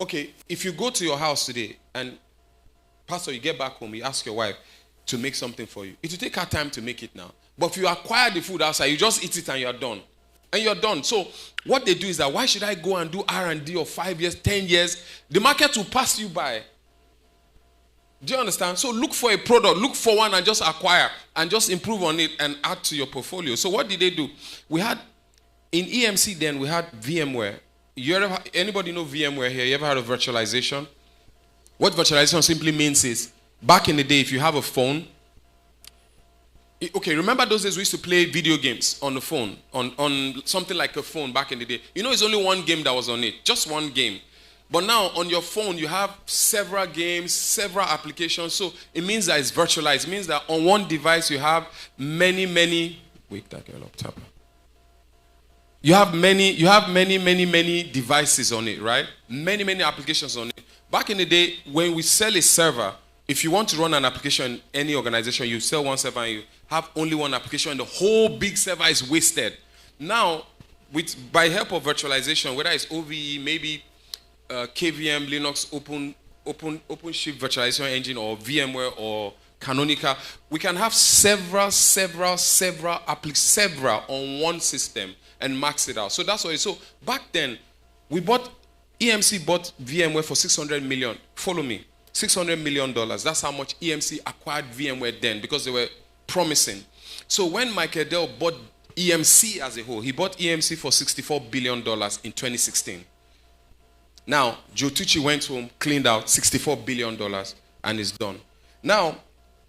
okay, if you go to your house today and, Pastor, you get back home, you ask your wife to make something for you. It will take her time to make it now. But if you acquire the food outside, you just eat it and you're done. And you're done. So what they do is that, why should I go and do R&D of 5 years, 10 years? The market will pass you by. Do you understand? So look for a product, look for one and just acquire and just improve on it and add to your portfolio. So what did they do? In EMC then, we had VMware. Anybody know VMware here? You ever heard of virtualization? What virtualization simply means is, back in the day, if you have a phone, okay, remember those days we used to play video games on the phone, on something like a phone back in the day. It's only one game that was on it, just one game. But now on your phone, you have several games, several applications. So it means that it's virtualized. It means that on one device, you have many, wake that girl up, Tapa. You have many devices on it, right? Many applications on it. Back in the day, when we sell a server, if you want to run an application in any organization, you sell one server and you have only one application and the whole big server is wasted. Now, by help of virtualization, whether it's OVE, maybe KVM, Linux, OpenShift virtualization engine, or VMware, or Canonical, we can have several on one system and max it out. So that's why. So back then, EMC bought VMware for $600 million. Follow me. $600 million. That's how much EMC acquired VMware then, because they were promising. So when Michael Dell bought EMC as a whole, he bought EMC for $64 billion in 2016. Now, Joe Tucci went home, cleaned out $64 billion, and is done. Now,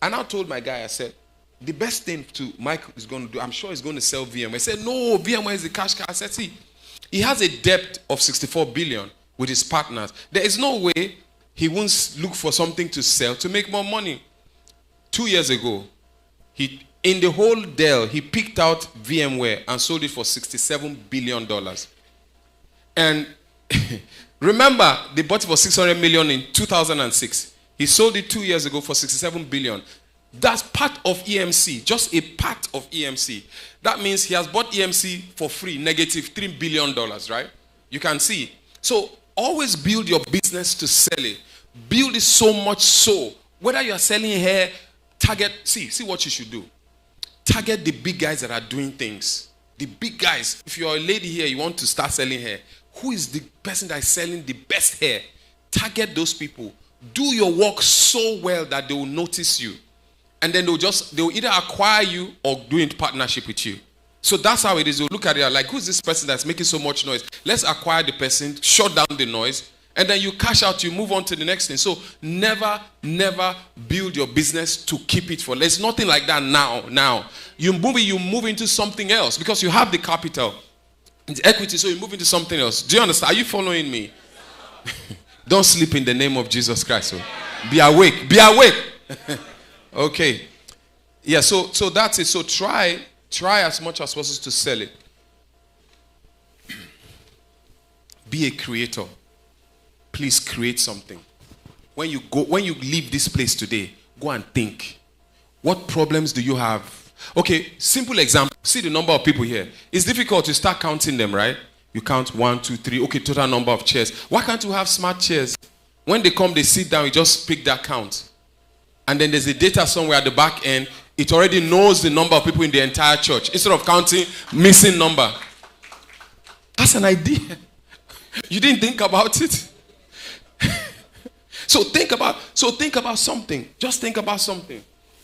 I now told my guy, I said, the best thing Mike is going to do, I'm sure he's going to sell VMware. He said, no, VMware is the cash cow. I said, see, he has a debt of $64 billion with his partners. There is no way he won't look for something to sell to make more money. 2 years ago, he In the whole Dell, he picked out VMware and sold it for $67 billion. And remember, they bought it for $600 million in 2006. He sold it 2 years ago for $67 billion. That's part of EMC, just a part of EMC. That means he has bought EMC for free, negative $3 billion, right? You can see. So always build your business to sell it. Build it so much so, whether you are selling hair, target, see what you should do. Target the big guys that are doing things. The big guys. If you're a lady here, you want to start selling hair. Who is the person that is selling the best hair? Target those people. Do your work so well that they will notice you. And then they'll either acquire you or do it in partnership with you. So that's how it is. They'll look at it like, who's this person that's making so much noise? Let's acquire the person, shut down the noise, and then you cash out, you move on to the next thing. So never build your business to keep it for. There's nothing like that now. You move into something else because you have the capital. It's equity, so you move into something else. Do you understand? Are you following me? Don't sleep in the name of Jesus Christ. So be awake. Be awake. Okay. Yeah, so that's it. So try as much as possible to sell it. Be a creator. Please create something. When you leave this place today, go and think. What problems do you have? Okay, simple example. See the number of people here. It's difficult to start counting them, right? You count 1, 2, 3. Okay, total number of chairs. Why can't you have smart chairs? When they come, they sit down, you just pick that count. And then there's a data somewhere at the back end. It already knows the number of people in the entire church. Instead of counting missing number. That's an idea. You didn't think about it. So think about something. Just think about something.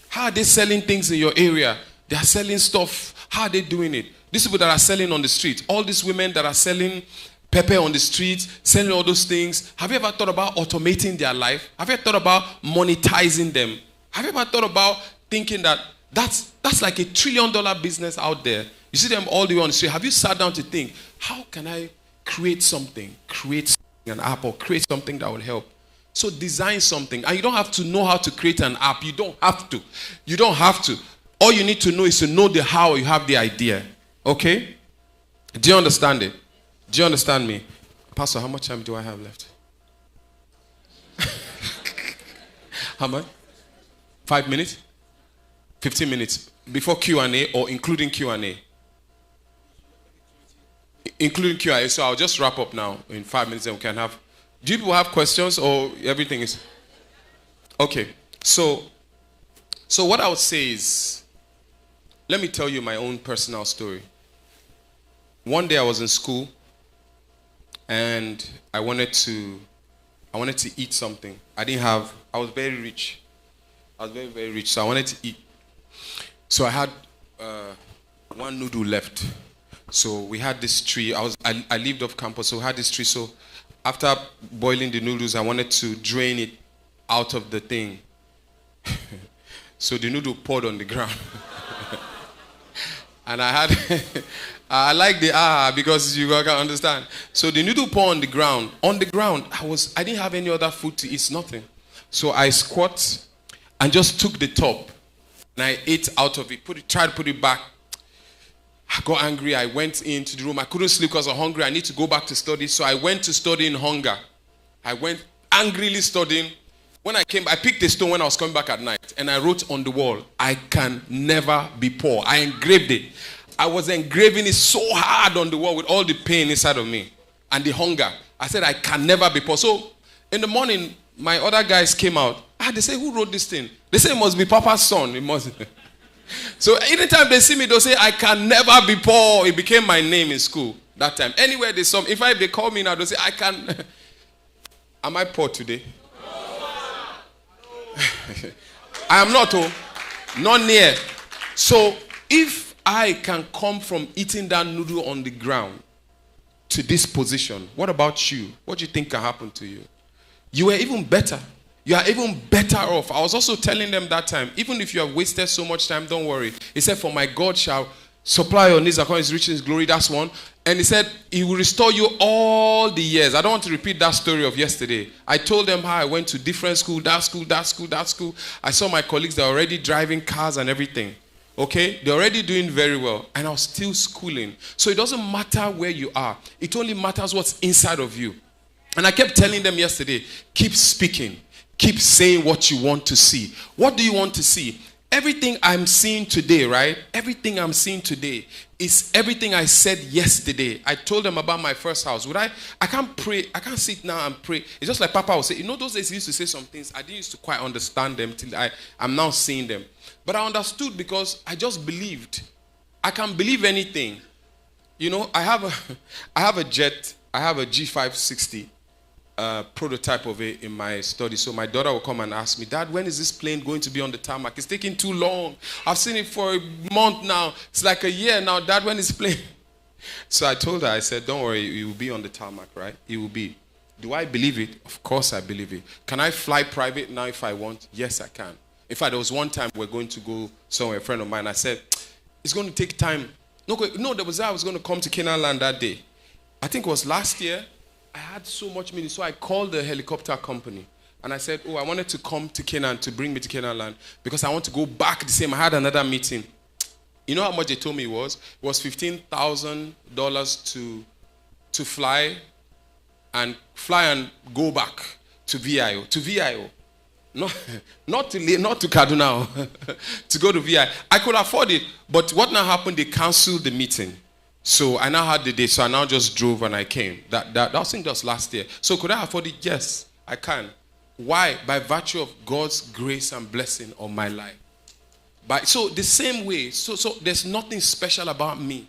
How are they selling things in your area? They are selling stuff. How are they doing it? These people that are selling on the street, all these women that are selling pepper on the street, selling all those things. Have you ever thought about automating their life? Have you ever thought about monetizing them? Have you ever thought about thinking that that's like $1 trillion business out there? You see them all the way on the street. Have you sat down to think, how can I create something, an app or create something that will help? So design something. And you don't have to know how to create an app. You don't have to. You don't have to. All you need to know is to know the how. You have the idea. Okay? Do you understand it? Do you understand me? Pastor, how much time do I have left? How much? 5 minutes? 15 minutes. Before Q&A or including Q&A? Including Q&A. So I'll just wrap up now in 5 minutes and we can have... Do you people have questions or everything is... Okay. So what I would say is... Let me tell you my own personal story. One day I was in school and I wanted to eat something. I was very rich. I was very, very rich, so I wanted to eat. So I had one noodle left. So we had this tree. I lived off campus, so we had this tree. So after boiling the noodles, I wanted to drain it out of the thing. So the noodle poured on the ground. And I like the because you can understand. So the noodle poured on the ground. On the ground, I didn't have any other food to eat, nothing. So I squat and just took the top. And I ate out of it, tried to put it back. I got angry. I went into the room. I couldn't sleep because I was hungry. I need to go back to study. So I went to study in hunger. I went angrily studying. When I came, I picked a stone when I was coming back at night. And I wrote on the wall, I can never be poor. I engraved it. I was engraving it so hard on the wall with all the pain inside of me. And the hunger. I said, I can never be poor. So in the morning, my other guys came out. They say, who wrote this thing? They say it must be Papa's son. It must. So anytime they see me, they'll say, I can never be poor. It became my name in school that time. Anywhere they saw me, if they call me now, they'll say, I can. Am I poor today? I am not, not near. So if I can come from eating that noodle on the ground to this position, what about you? What do you think can happen to you? You are even better. You are even better off. I was also telling them that time, even if you have wasted so much time, don't worry. He said, for my God shall supply your needs according to his riches in his glory. That's one. And he said, he will restore you all the years. I don't want to repeat that story of yesterday. I told them how I went to different school, that school. I saw my colleagues that are already driving cars and everything. Okay? They're already doing very well. And I was still schooling. So it doesn't matter where you are. It only matters what's inside of you. And I kept telling them yesterday, keep speaking. Keep saying what you want to see. What do you want to see? Everything I'm seeing today, right? Everything I'm seeing today is everything I said yesterday. I told them about my first house. I can't pray. I can't sit now and pray. It's just like Papa would say, those days he used to say some things. I didn't used to quite understand them till I'm now seeing them. But I understood because I just believed. I can believe anything. I have a jet. I have a G560. Prototype of it in my study. So my daughter will come and ask me, Dad, when is this plane going to be on the tarmac? It's taking too long. I've seen it for a month now. It's like a year now. Dad, when is this plane? So I told her, I said, don't worry, it will be on the tarmac, right? It will be. Do I believe it? Of course I believe it. Can I fly private now if I want? Yes, I can. In fact, there was one time we're going to go somewhere, a friend of mine, I said, it's going to take time. No, I was going to come to Canaan Land that day. I think it was last year. I had so much money, so I called the helicopter company. And I said, I wanted to come to Canaan, to bring me to Canaan Land, because I want to go back the same. I had another meeting. You know how much they told me it was? It was $15,000 to fly and go back to VIO. To VIO. Not to Kaduna. To go to VIO. I could afford it, but what now happened, they canceled the meeting. So I now had the day, so I now just drove and I came. That was just last year. So could I afford it? Yes, I can. Why? By virtue of God's grace and blessing on my life. So the same way, so there's nothing special about me.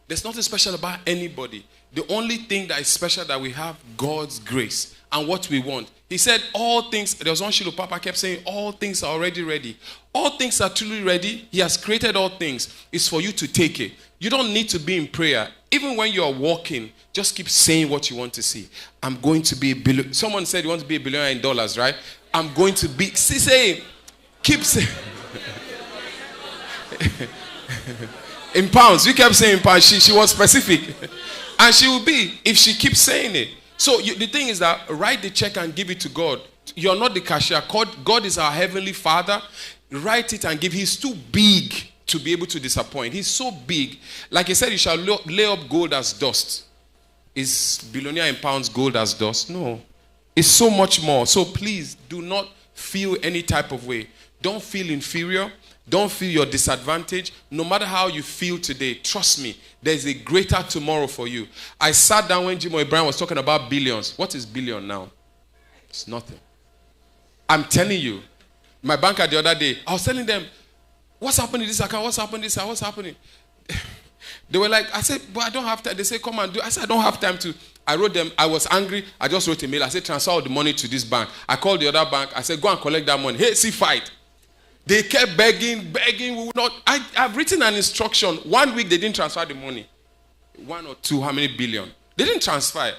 There's nothing special about anybody. The only thing that is special that we have God's grace and what we want. He said all things, there was one Shiloh Papa kept saying, all things are already ready. All things are truly ready. He has created all things. It's for you to take it. You don't need to be in prayer. Even when you're walking, just keep saying what you want to see. I'm going to be a billionaire. Someone said you want to be a billionaire in dollars, right? I'm going to be, say, keep saying. In pounds. You kept saying pounds. She was specific. And she will be if she keeps saying it. So the thing is that write the check and give it to God. You're not the cashier. God is our heavenly Father. Write it and give. He's too big to be able to disappoint. He's so big. Like he said, you shall lay up gold as dust. Is billionaire in pounds gold as dust? No. It's so much more. So please do not feel any type of way. Don't feel inferior. Don't feel your disadvantage. No matter how you feel today, trust me, there's a greater tomorrow for you. I sat down when Jim O'Brien was talking about billions. What is billion now? It's nothing. I'm telling you. My banker the other day, I was telling them, what's happening in this account? What's happening in this account? What's happening? They were like, I said, but I don't have time. They said, come and do. I said, I don't have time to. I wrote them. I was angry. I just wrote a mail. I said, transfer all the money to this bank. I called the other bank. I said, go and collect that money. Hey, see, fight. They kept begging. We would not. I've written an instruction. 1 week, they didn't transfer the money. 1 or 2, how many billion? They didn't transfer it.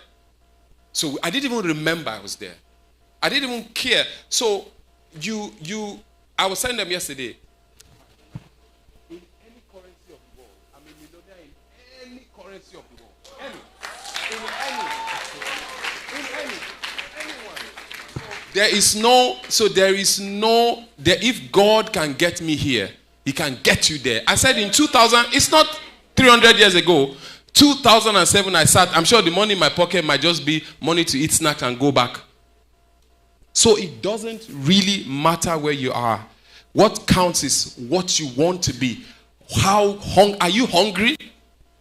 So I didn't even remember I was there. I didn't even care. So I was telling them yesterday, in any currency of the world, I'm a millionaire in any currency of the world. Anyone. If God can get me here, he can get you there. I said in 2000, it's not 300 years ago, 2007 I sat, I'm sure the money in my pocket might just be money to eat snacks and go back. So it doesn't really matter where you are. What counts is what you want to be. Are you hungry?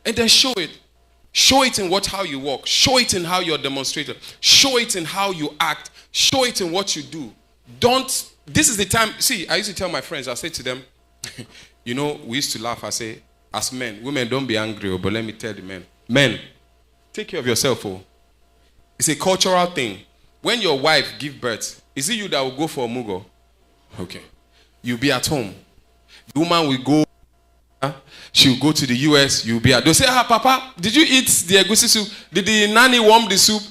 And then show it. Show it in how you walk. Show it in how you're demonstrated. Show it in how you act. Show it in what you do. This is the time. See, I used to tell my friends, I say to them, we used to laugh. I say, as men, women don't be angry, but let me tell the men. Men, take care of yourself. It's a cultural thing. When your wife gives birth, is it you that will go for a mugo? Okay. You'll be at home. The woman will go. She'll go to the US. You'll be at. They'll say, Papa, did you eat the egusi soup? Did the nanny warm the soup?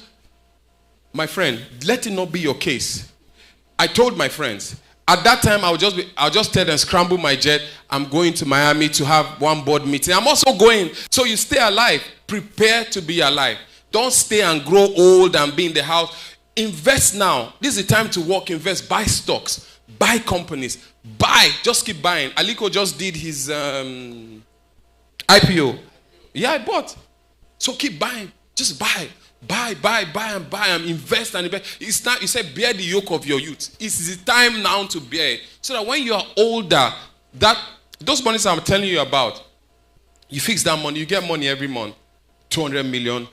My friend, let it not be your case. I told my friends. At that time, I'll just tell them, scramble my jet. I'm going to Miami to have one board meeting. I'm also going. So you stay alive. Prepare to be alive. Don't stay and grow old and be in the house. Invest now. This is the time to work, invest, buy stocks, buy companies, Buy. Just keep buying. Aliko just did his IPO. Yeah, I bought. So keep buying. Just buy. Buy and invest and invest. It's time, you said, bear the yoke of your youth. It's the time now to bear it. So that when you are older, those monies I'm telling you about, you fix that money, you get money every month. 200 million,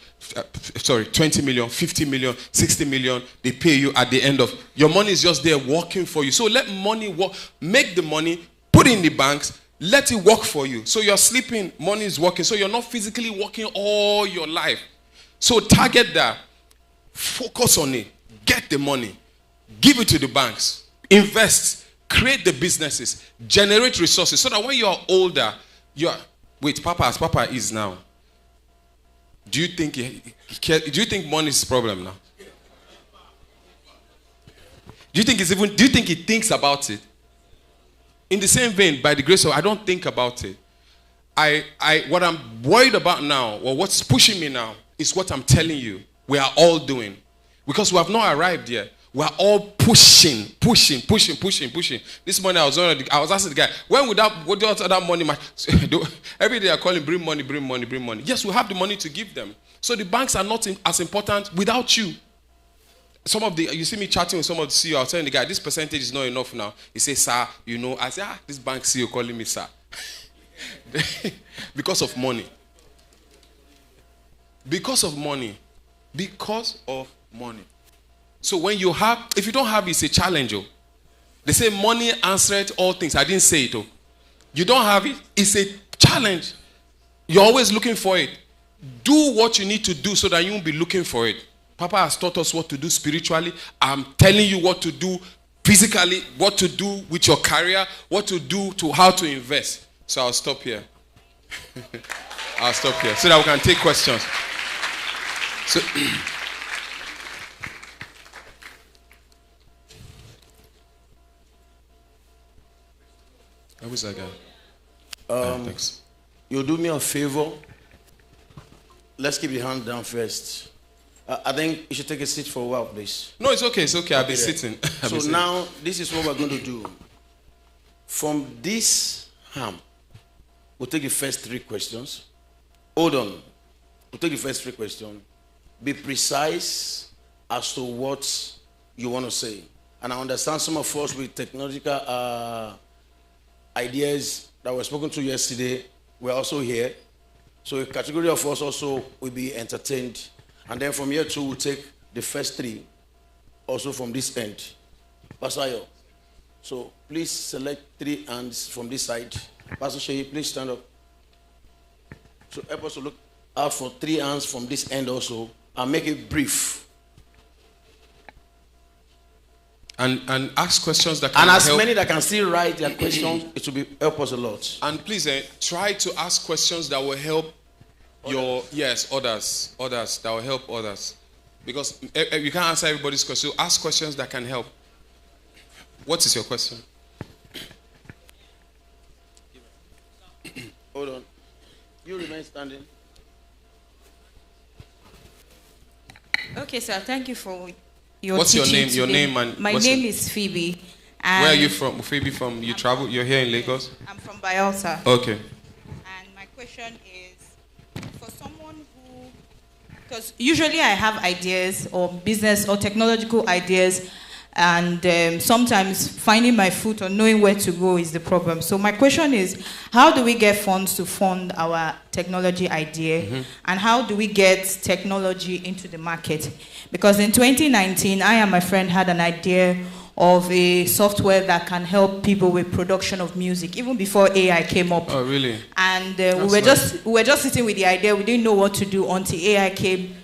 20 million, 50 million, 60 million, they pay you at the end of. Your money is just there working for you. So let money work. Make the money, put it in the banks, let it work for you. So you're sleeping, money is working. So you're not physically working all your life. So target that. Focus on it. Get the money. Give it to the banks. Invest. Create the businesses. Generate resources. So that when you're older, wait, Papa, as Papa is now, do you think money is a problem now? Do you think he thinks about it? In the same vein, by the grace of I don't think about it. What I'm worried about now, or what's pushing me now, is what I'm telling you. We are all doing. Because we have not arrived yet. We are all pushing. This morning I was asking the guy, when would that money? Every day I call him, bring money. Yes, we have the money to give them. So the banks are not as important without you. You see me chatting with some of the CEO, I was telling the guy, this percentage is not enough now. He says, sir, I say, this bank CEO calling me sir. Because of money. Because of money. So when if you don't have, it's a challenge. Oh. They say money answers all things. I didn't say it. Oh. You don't have it, it's a challenge. You're always looking for it. Do what you need to do so that you won't be looking for it. Papa has taught us what to do spiritually. I'm telling you what to do physically, what to do with your career, what to do to how to invest. So I'll stop here. I'll stop here so that we can take questions. So who's that guy? Thanks. You'll do me a favor. Let's keep the hand down first. I think you should take a seat for a while, please. No, it's okay. It's okay. I've been sitting. So now, this is what we're going to do. From this ham, we'll take the first 3 questions. Hold on. We'll take the first 3 questions. Be precise as to what you want to say. And I understand some of us with technological ideas that were spoken to yesterday, we're also here. So a category of us also will be entertained. And then from here too, we'll take the first 3, also from this end. Pastor Ayo. So please select 3 hands from this side. Pastor Shehi, please stand up. So help us to look out for 3 hands from this end also, and make it brief. And ask questions that can help. And as help. many that can still write their questions, it will help us a lot. And please try to ask questions that will help others that will help others. Because you can't answer everybody's question. So ask questions that can help. What is your question? Hold on. You remain standing. Okay, sir. Thank you for your What's your name? Today. Your name and my name is Phoebe. Where are you from? Phoebe from? You travel? You're here in Lagos? I'm from Bayelsa. Okay. And my question is, for someone who, because usually I have ideas or business or technological ideas, and sometimes finding my foot or knowing where to go is the problem. So my question is, how do we get funds to fund our technology idea? Mm-hmm. And how do we get technology into the market? Because in 2019, I and my friend had an idea of a software that can help people with production of music, even before AI came up. Oh, really? And we were just sitting with the idea. We didn't know what to do until AI came.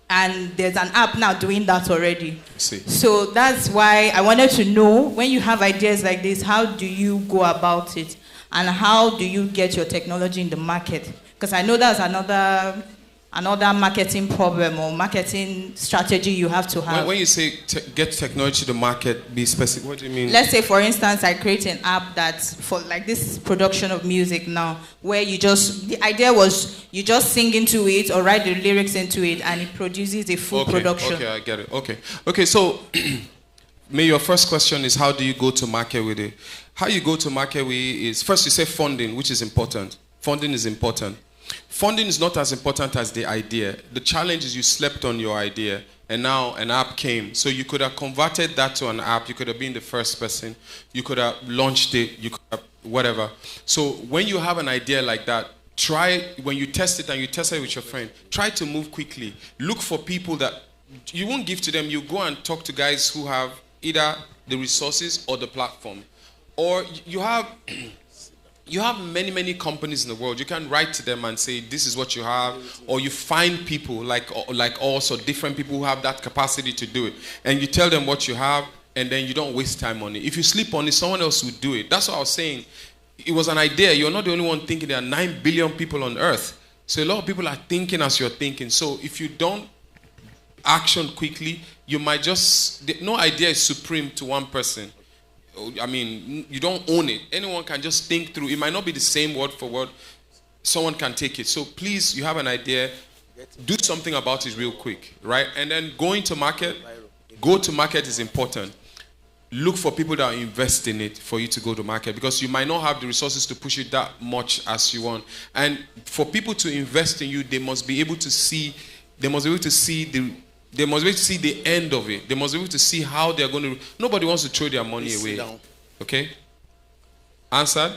And there's an app now doing that already. See. So that's why I wanted to know, when you have ideas like this, how do you go about it? And how do you get your technology in the market? Because I know that's another marketing problem or marketing strategy you have to have. When you say get technology to the market, be specific, what do you mean? Let's say, for instance, I create an app that's for like this production of music now, where the idea was you just sing into it or write the lyrics into it and it produces a full production. Okay, I get it. Okay, so May your first question is how do you go to market with it? How you go to market with it is first you say funding, which is important. Funding is important. Funding is not as important as the idea. The challenge is you slept on your idea and now an app came. So you could have converted that to an app. You could have been the first person. You could have launched it. You could have whatever. So when you have an idea like that, try, when you test it and you test it with your friend, try to move quickly. Look for people that you won't give to them. You go and talk to guys who have either the resources or the platform. Or you have many companies in the world. You can write to them and say, this is what you have. Or you find people like us or different people who have that capacity to do it. And you tell them what you have, and then you don't waste time on it. If you sleep on it, someone else will do it. That's what I was saying. It was an idea. You're not the only one thinking. There are 9 billion people on earth. So a lot of people are thinking as you're thinking. So if you don't action quickly, you might just... No idea is supreme to one person. I mean, you don't own it. Anyone can just think through. It might not be the same word for word. Someone can take it. So please, you have an idea, do something about it real quick, right? And then go to market is important. Look for people that invest in it for you to go to market, because you might not have the resources to push it that much as you want. And for people to invest in you, they must be able to see the end of it. They must be able to see how they're going to... Nobody wants to throw their money away. Okay? Answered?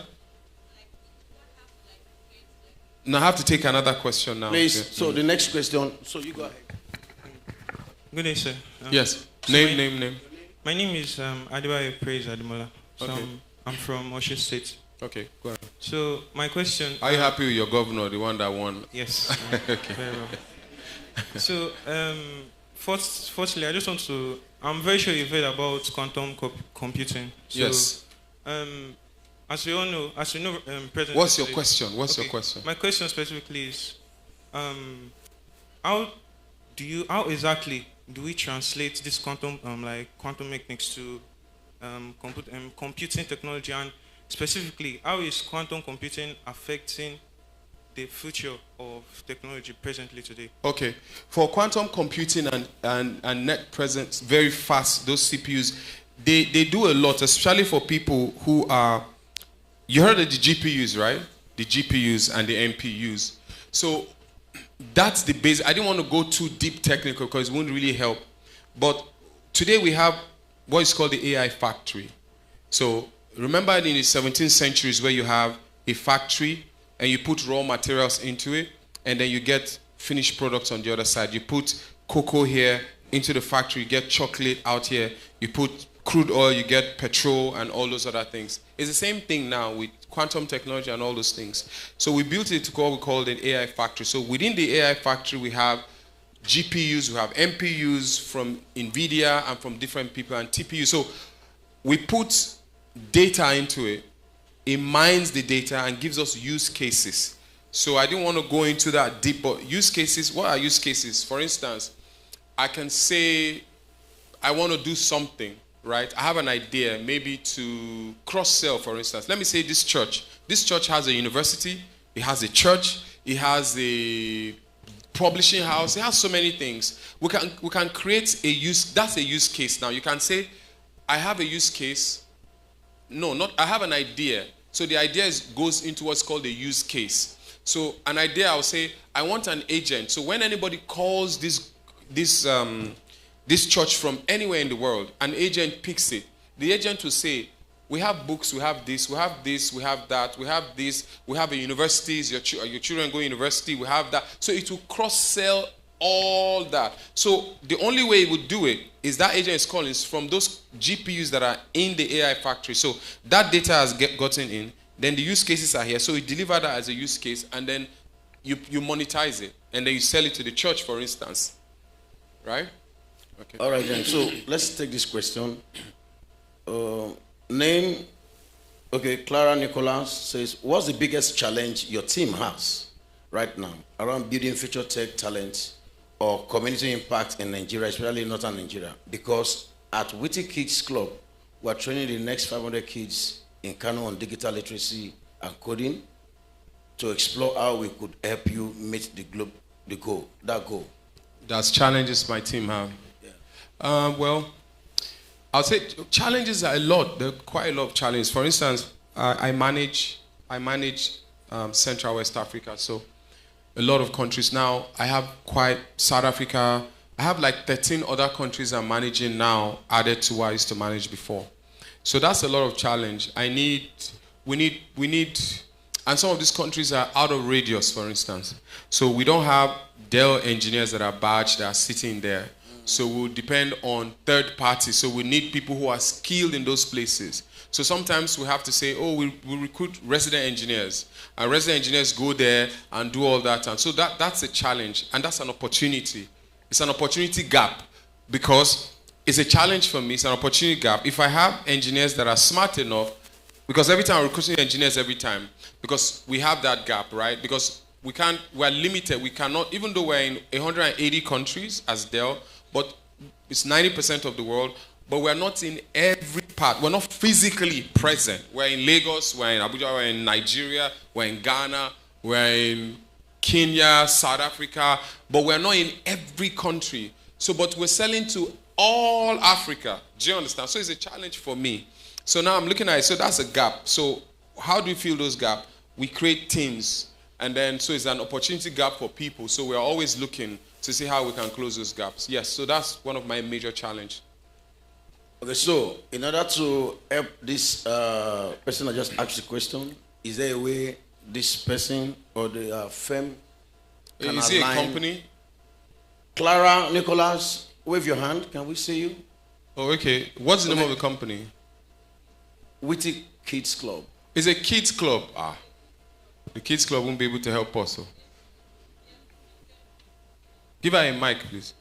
Now I have to take another question now. Please, okay. So the next question, so you go ahead. Good day, sir. Yes. Name. My name is Adebayo Praise Ademola. So Okay. I'm from Osun State. Okay, go ahead. So my question... Are you happy with your governor, the one that won? Yes. Okay. Very well. So, firstly, I just want to... I'm very sure you've heard about quantum computing. So, Yes. As you know, President... What's your question? What's your Okay. question? My question specifically is, how exactly do we translate this quantum mechanics to computing technology, and specifically, how is quantum computing affecting the future of technology presently today? Okay. For quantum computing and net presence, very fast, those CPUs, they do a lot, especially for people who are... You heard of the GPUs, right? The GPUs and the NPUs. So that's the base. I didn't want to go too deep technical because it wouldn't really help. But today we have what is called the AI factory. So remember in the 17th centuries where you have a factory and you put raw materials into it and then you get finished products on the other side. You put cocoa here into the factory, you get chocolate out here. You put crude oil, you get petrol and all those other things. It's the same thing now with quantum technology and all those things. So we built it to what we call an AI factory. So within the AI factory, we have GPUs, we have NPUs from NVIDIA and from different people, and TPUs. So we put data into it. It mines the data and gives us use cases. So I didn't want to go into that deep, but use cases, what are use cases? For instance, I can say I want to do something. Right? I have an idea, maybe to cross-sell, for instance. Let me say this church. This church has a university, it has a church, it has a publishing house, it has so many things. We can create a use, that's a use case now. You can say, I have a use case. No, I have an idea. So the idea goes into what's called a use case. So an idea, I'll say, I want an agent. So when anybody calls this church from anywhere in the world, an agent picks it. The agent will say, we have books, we have this, we have this, we have that, we have this, we have a university, your children go to university, we have that. So it will cross-sell all that. So the only way it would do it is that agent is calling from those GPUs that are in the AI factory. So that data has gotten in, then the use cases are here. So you deliver that as a use case, and then you monetize it, and then you sell it to the church, for instance. Right? Okay. All right, then. So let's take this question. Name, okay, Clara Nicholas says, what's the biggest challenge your team has right now around building future tech talent or community impact in Nigeria, especially northern Nigeria? Because at Witty Kids Club, we're training the next 500 kids in Kano on digital literacy and coding to explore how we could help you meet that goal. That's challenges my team have. Well, I'll say challenges are a lot. There are quite a lot of challenges. For instance, I manage Central West Africa, so a lot of countries now. I have quite South Africa. I have like 13 other countries I'm managing now, added to what I used to manage before. So that's a lot of challenge. We need, and some of these countries are out of radius, for instance. So we don't have Dell engineers that are badged, that are sitting there. So we'll depend on third parties. So we need people who are skilled in those places. So sometimes we have to say, oh, we'll recruit resident engineers. And resident engineers go there and do all that. And so that's a challenge. And that's an opportunity. It's an opportunity gap because it's a challenge for me. It's an opportunity gap. If I have engineers that are smart enough, because every time I'm recruiting engineers every time, because we have that gap, right? Because we're limited. We cannot, even though we're in 180 countries as Dell, but it's 90% of the world, but we're not in every part. We're not physically present. We're in Lagos, we're in Abuja, we're in Nigeria, we're in Ghana, we're in Kenya, South Africa, but we're not in every country. So, but we're selling to all Africa. Do you understand? So it's a challenge for me. So now I'm looking at it. So that's a gap. So how do we fill those gaps? We create teams. And then, so it's an opportunity gap for people. So we're always looking to see how we can close those gaps. Yes, so that's one of my major challenges. Okay, so in order to help this person that just asked the question, is there a way this person or the firm can Is it a company? Clara, Nicholas, wave your hand. Can we see you? Oh, okay. What's the name of the company? Witty Kids Club. It's a kids club. The kids club won't be able to help us. So. Give her a mic, please.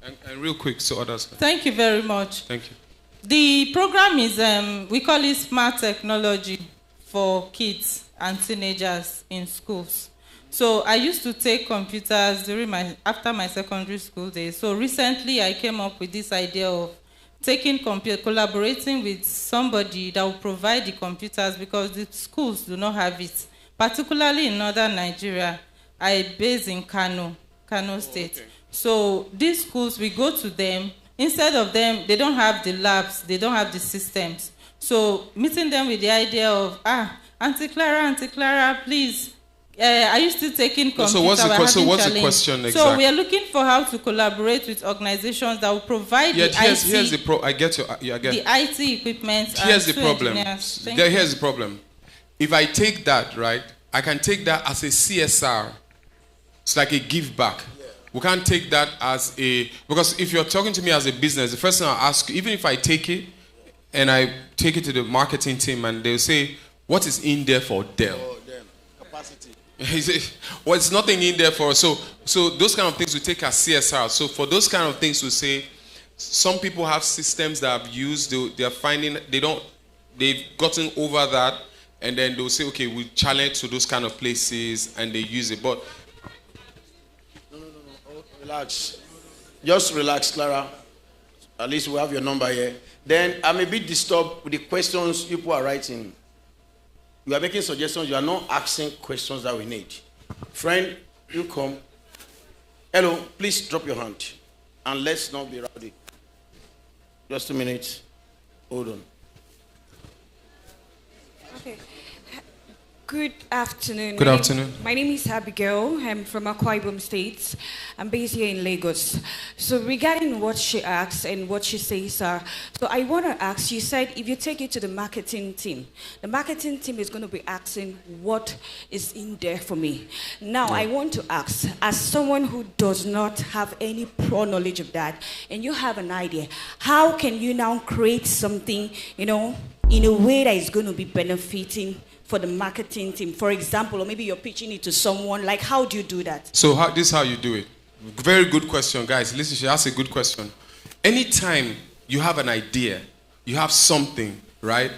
And real quick, so others can. Thank you very much. Thank you. The program is, we call it Smart Technology for kids and teenagers in schools. So I used to take computers after my secondary school days. So recently I came up with this idea of collaborating with somebody that will provide the computers because the schools do not have it. Particularly in northern Nigeria, I base in Kano State. Okay. So these schools, we go to them. Instead of them, they don't have the labs, they don't have the systems. So meeting them with the idea of, Auntie Clara, please. I used to take in computers. So what's the question exactly? So we are looking for how to collaborate with organizations that will provide the IT equipment. Here's the problem. Here's the problem. If I take that, right, I can take that as a CSR. It's like a give back. Yeah. We can't take that as because if you're talking to me as a business, the first thing I'll ask you, even if I take it and I take it to the marketing team and they'll say, what is in there for Dell? Capacity. Well, it's nothing in there for us. So those kind of things we take as CSR. So for those kind of things we say, some people have systems that have used, they're finding, they've gotten over that, and then they'll say, okay, we challenge to those kind of places, and they use it. But no. Oh, relax. Just relax, Clara. At least we have your number here. Then I'm a bit disturbed with the questions people are writing. You are making suggestions. You are not asking questions that we need. Friend, you come. Hello, please drop your hand. And let's not be rowdy. Just a minute. Hold on. Okay. Good afternoon. Good afternoon. My name is Abigail. I'm from Akwa Ibom State. I'm based here in Lagos. So regarding what she asked and what she says, so I want to ask, you said if you take it to the marketing team is going to be asking what is in there for me. Now, I want to ask, as someone who does not have any pro knowledge of that, and you have an idea, how can you now create something, in a way that is going to be benefiting for the marketing team, for example, or maybe you're pitching it to someone, like how do you do that? So this is how you do it. Very good question, guys. Listen, she asked a good question. Anytime you have an idea, you have something, right?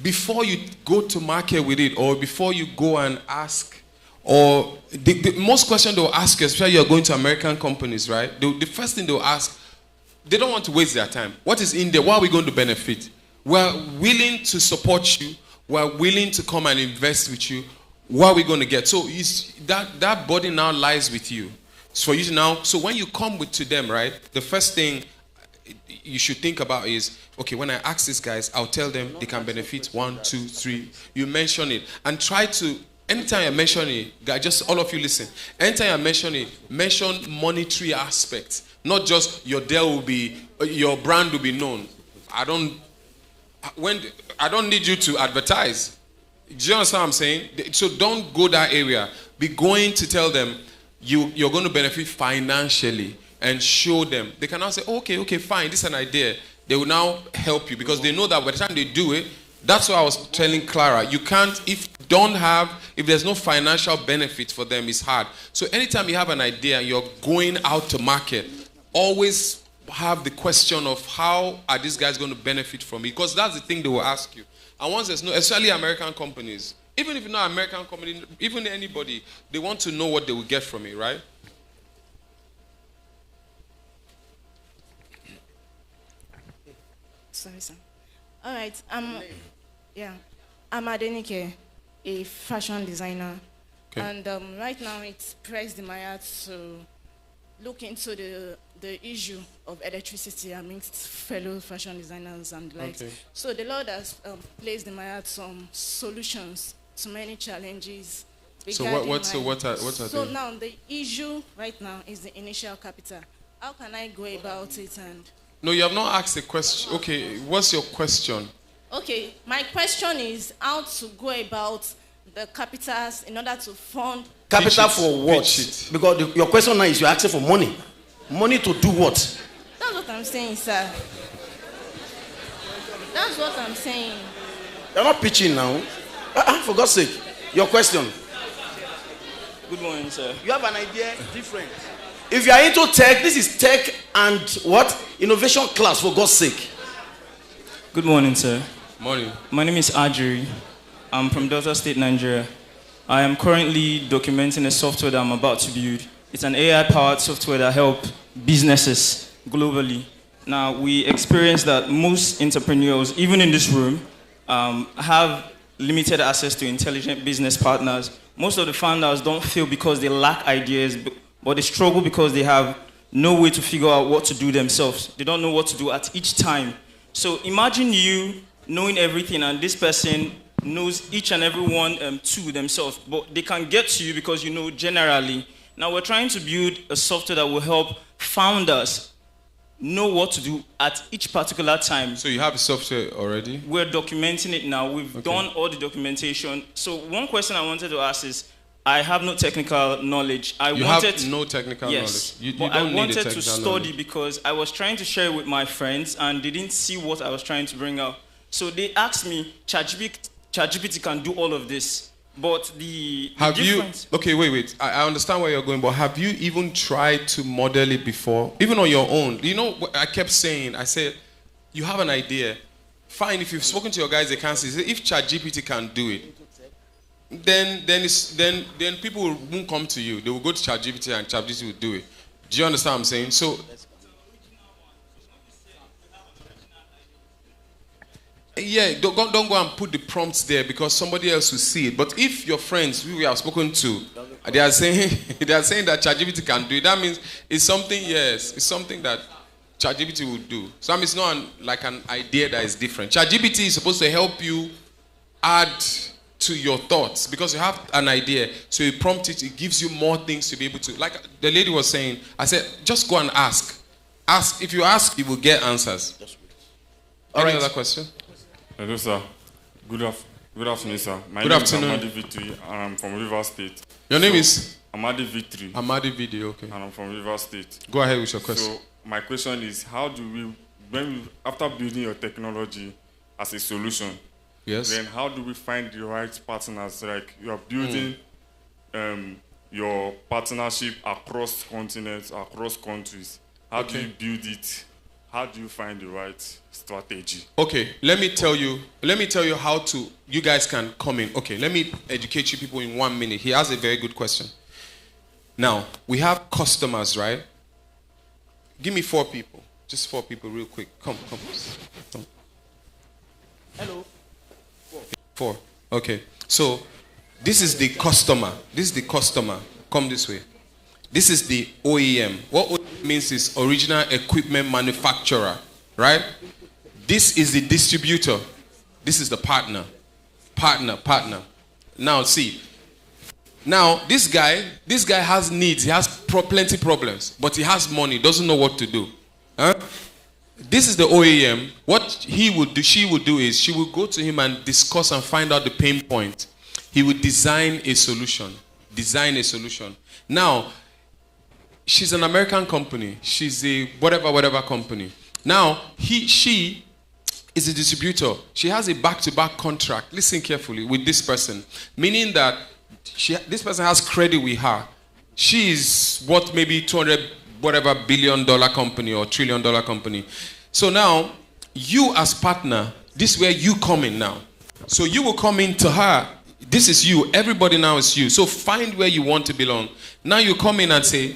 Before you go to market with it, or before you go and ask, or the most question they'll ask you, especially you're going to American companies, right? The first thing they'll ask, they don't want to waste their time. What is in there? What are we going to benefit? We're willing to support you. We're willing to come and invest with you. what are we going to get? So that body now lies with you. So for you to now, so when you come to them, right, the first thing you should think about is, okay, when I ask these guys, I'll tell them they can benefit 1, 2, 3. You mention it and try to, anytime you mention it, guys, just all of you listen. Anytime you mention it, mention monetary aspects, not just your your brand will be known. I don't need you to advertise. Do you understand what I'm saying? So don't go that area. Be going to tell them you're going to benefit financially and show them. They can now say, okay, fine, this is an idea. They will now help you because they know that by the time they do it, that's what I was telling Clara. You can't, if there's no financial benefit for them, it's hard. So anytime you have an idea and you're going out to market, always have the question of how are these guys going to benefit from it? Because that's the thing they will ask you. And once there's no, especially American companies, even if you're not an American company, even anybody, they want to know what they will get from it, right? Sorry, sir. All right. I'm Adenike, a fashion designer. Okay. And right now it's pressed in my heart to look into the issue of electricity amongst fellow fashion designers and like. Okay. So the Lord has placed in my heart some solutions to many challenges. So what are so they? Now the issue right now is the initial capital. How can I go about it? And no, you have not asked a question. Okay, what's your question? Okay, my question is how to go about the capitals in order to fund. Capital for what? Because your question now is you're asking for money. Money to do what? That's what I'm saying, sir. That's what I'm saying. You're not pitching now. For God's sake. Your question. Good morning, sir. You have an idea different. If you are into tech, this is tech and what? Innovation class, for God's sake. Good morning, sir. Morning. My name is Adjuri. I'm from Delta State, Nigeria. I am currently documenting a software that I'm about to build. It's an AI-powered software that helps businesses globally. Now, we experience that most entrepreneurs, even in this room, have limited access to intelligent business partners. Most of the founders don't fail because they lack ideas, but they struggle because they have no way to figure out what to do themselves. They don't know what to do at each time. So imagine you knowing everything and this person knows each and every one to themselves, but they can get to you because you know generally. Now we're trying to build a software that will help founders know what to do at each particular time. So you have the software already? We're documenting it now. We've done all the documentation. So one question I wanted to ask is, I have no technical knowledge. You have no technical knowledge? You but don't I wanted need to study because I was trying to share it with my friends and they didn't see what I was trying to bring out. So they asked me, ChatGPT can do all of this. But the difference... Okay, wait. I understand where you're going, but have you even tried to model it before? Even on your own? You know what I kept saying? I said, you have an idea. Fine, if you've spoken to your guys, they can't see. If ChatGPT can do it, then people won't come to you. They will go to ChatGPT and ChatGPT will do it. Do you understand what I'm saying? So... Yeah, don't go and put the prompts there because somebody else will see it. But if your friends who we have spoken to, they are saying that ChatGPT can do it, that means it's something. Yes, it's something that ChatGPT will do. So it's not like an idea that is different. ChatGPT is supposed to help you add to your thoughts because you have an idea. So you prompt it, it gives you more things to be able to. Like the lady was saying, I said, just go and ask. Ask. If you ask, you will get answers. Any other question? Hello, sir. Good afternoon, sir. My name is Amadi Vitri, and I'm from Rivers State. Your name is? Amadi Vitri. Amadi Vitri, okay. And I'm from Rivers State. Go ahead with your question. So, my question is, how do we, after building your technology as a solution, yes, then how do we find the right partners? Like, you are building your partnership across continents, across countries. How do you build it? How do you find the right strategy? Okay, let me tell you how you guys can come in. Okay, let me educate you people in 1 minute. He has a very good question. Now, we have customers, right? Give me 4 people. Just 4 people real quick. Come. Hello. 4. Okay. So, This is the customer. This is the customer. Come this way. This is the OEM. What OEM means is original equipment manufacturer, right? This is the distributor. This is the partner. Partner. Now see. Now this guy has needs. He has plenty problems, but he has money. Doesn't know what to do. Huh? This is the OEM. What he would do, she would do is she would go to him and discuss and find out the pain point. He would design a solution. Now, she's an American company. She's a whatever company. Now, she is a distributor. She has a back-to-back contract. Listen carefully with this person, meaning that this person has credit with her. She is what maybe 200 whatever $1 billion company or $1 trillion company. So now, you as partner, this is where you come in now. So you will come in to her. This is you. Everybody now is you. So find where you want to belong. Now you come in and say,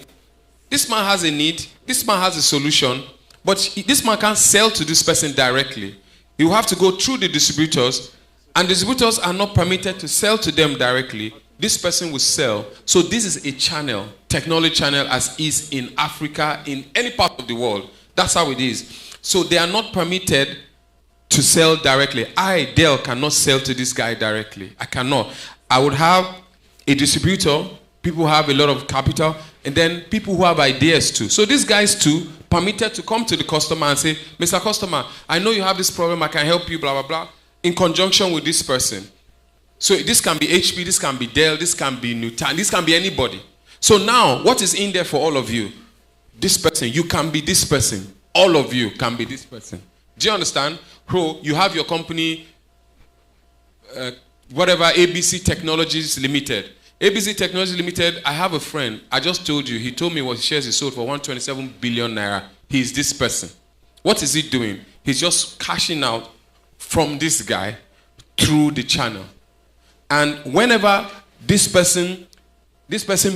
this man has a need. This man has a solution. But this man can't sell to this person directly. You have to go through the distributors. And distributors are not permitted to sell to them directly. This person will sell. So this is a channel, technology channel, as is in Africa, in any part of the world. That's how it is. So they are not permitted to sell directly. I, Dell, cannot sell to this guy directly. I cannot. I would have a distributor, people who have a lot of capital, and then people who have ideas too. So these guys too, permitted to come to the customer and say, Mr. Customer, I know you have this problem, I can help you, blah, blah, blah, in conjunction with this person. So this can be HP, this can be Dell, this can be Nutan, this can be anybody. So now, what is in there for all of you? This person, you can be this person. All of you can be this person. Do you understand? Bro, you have your company, whatever, ABC Technologies Limited. ABC Technologies Limited, I have a friend, I just told you, he told me what shares he sold for 127 billion naira. He is this person. What is he doing? He's just cashing out from this guy through the channel. And whenever this person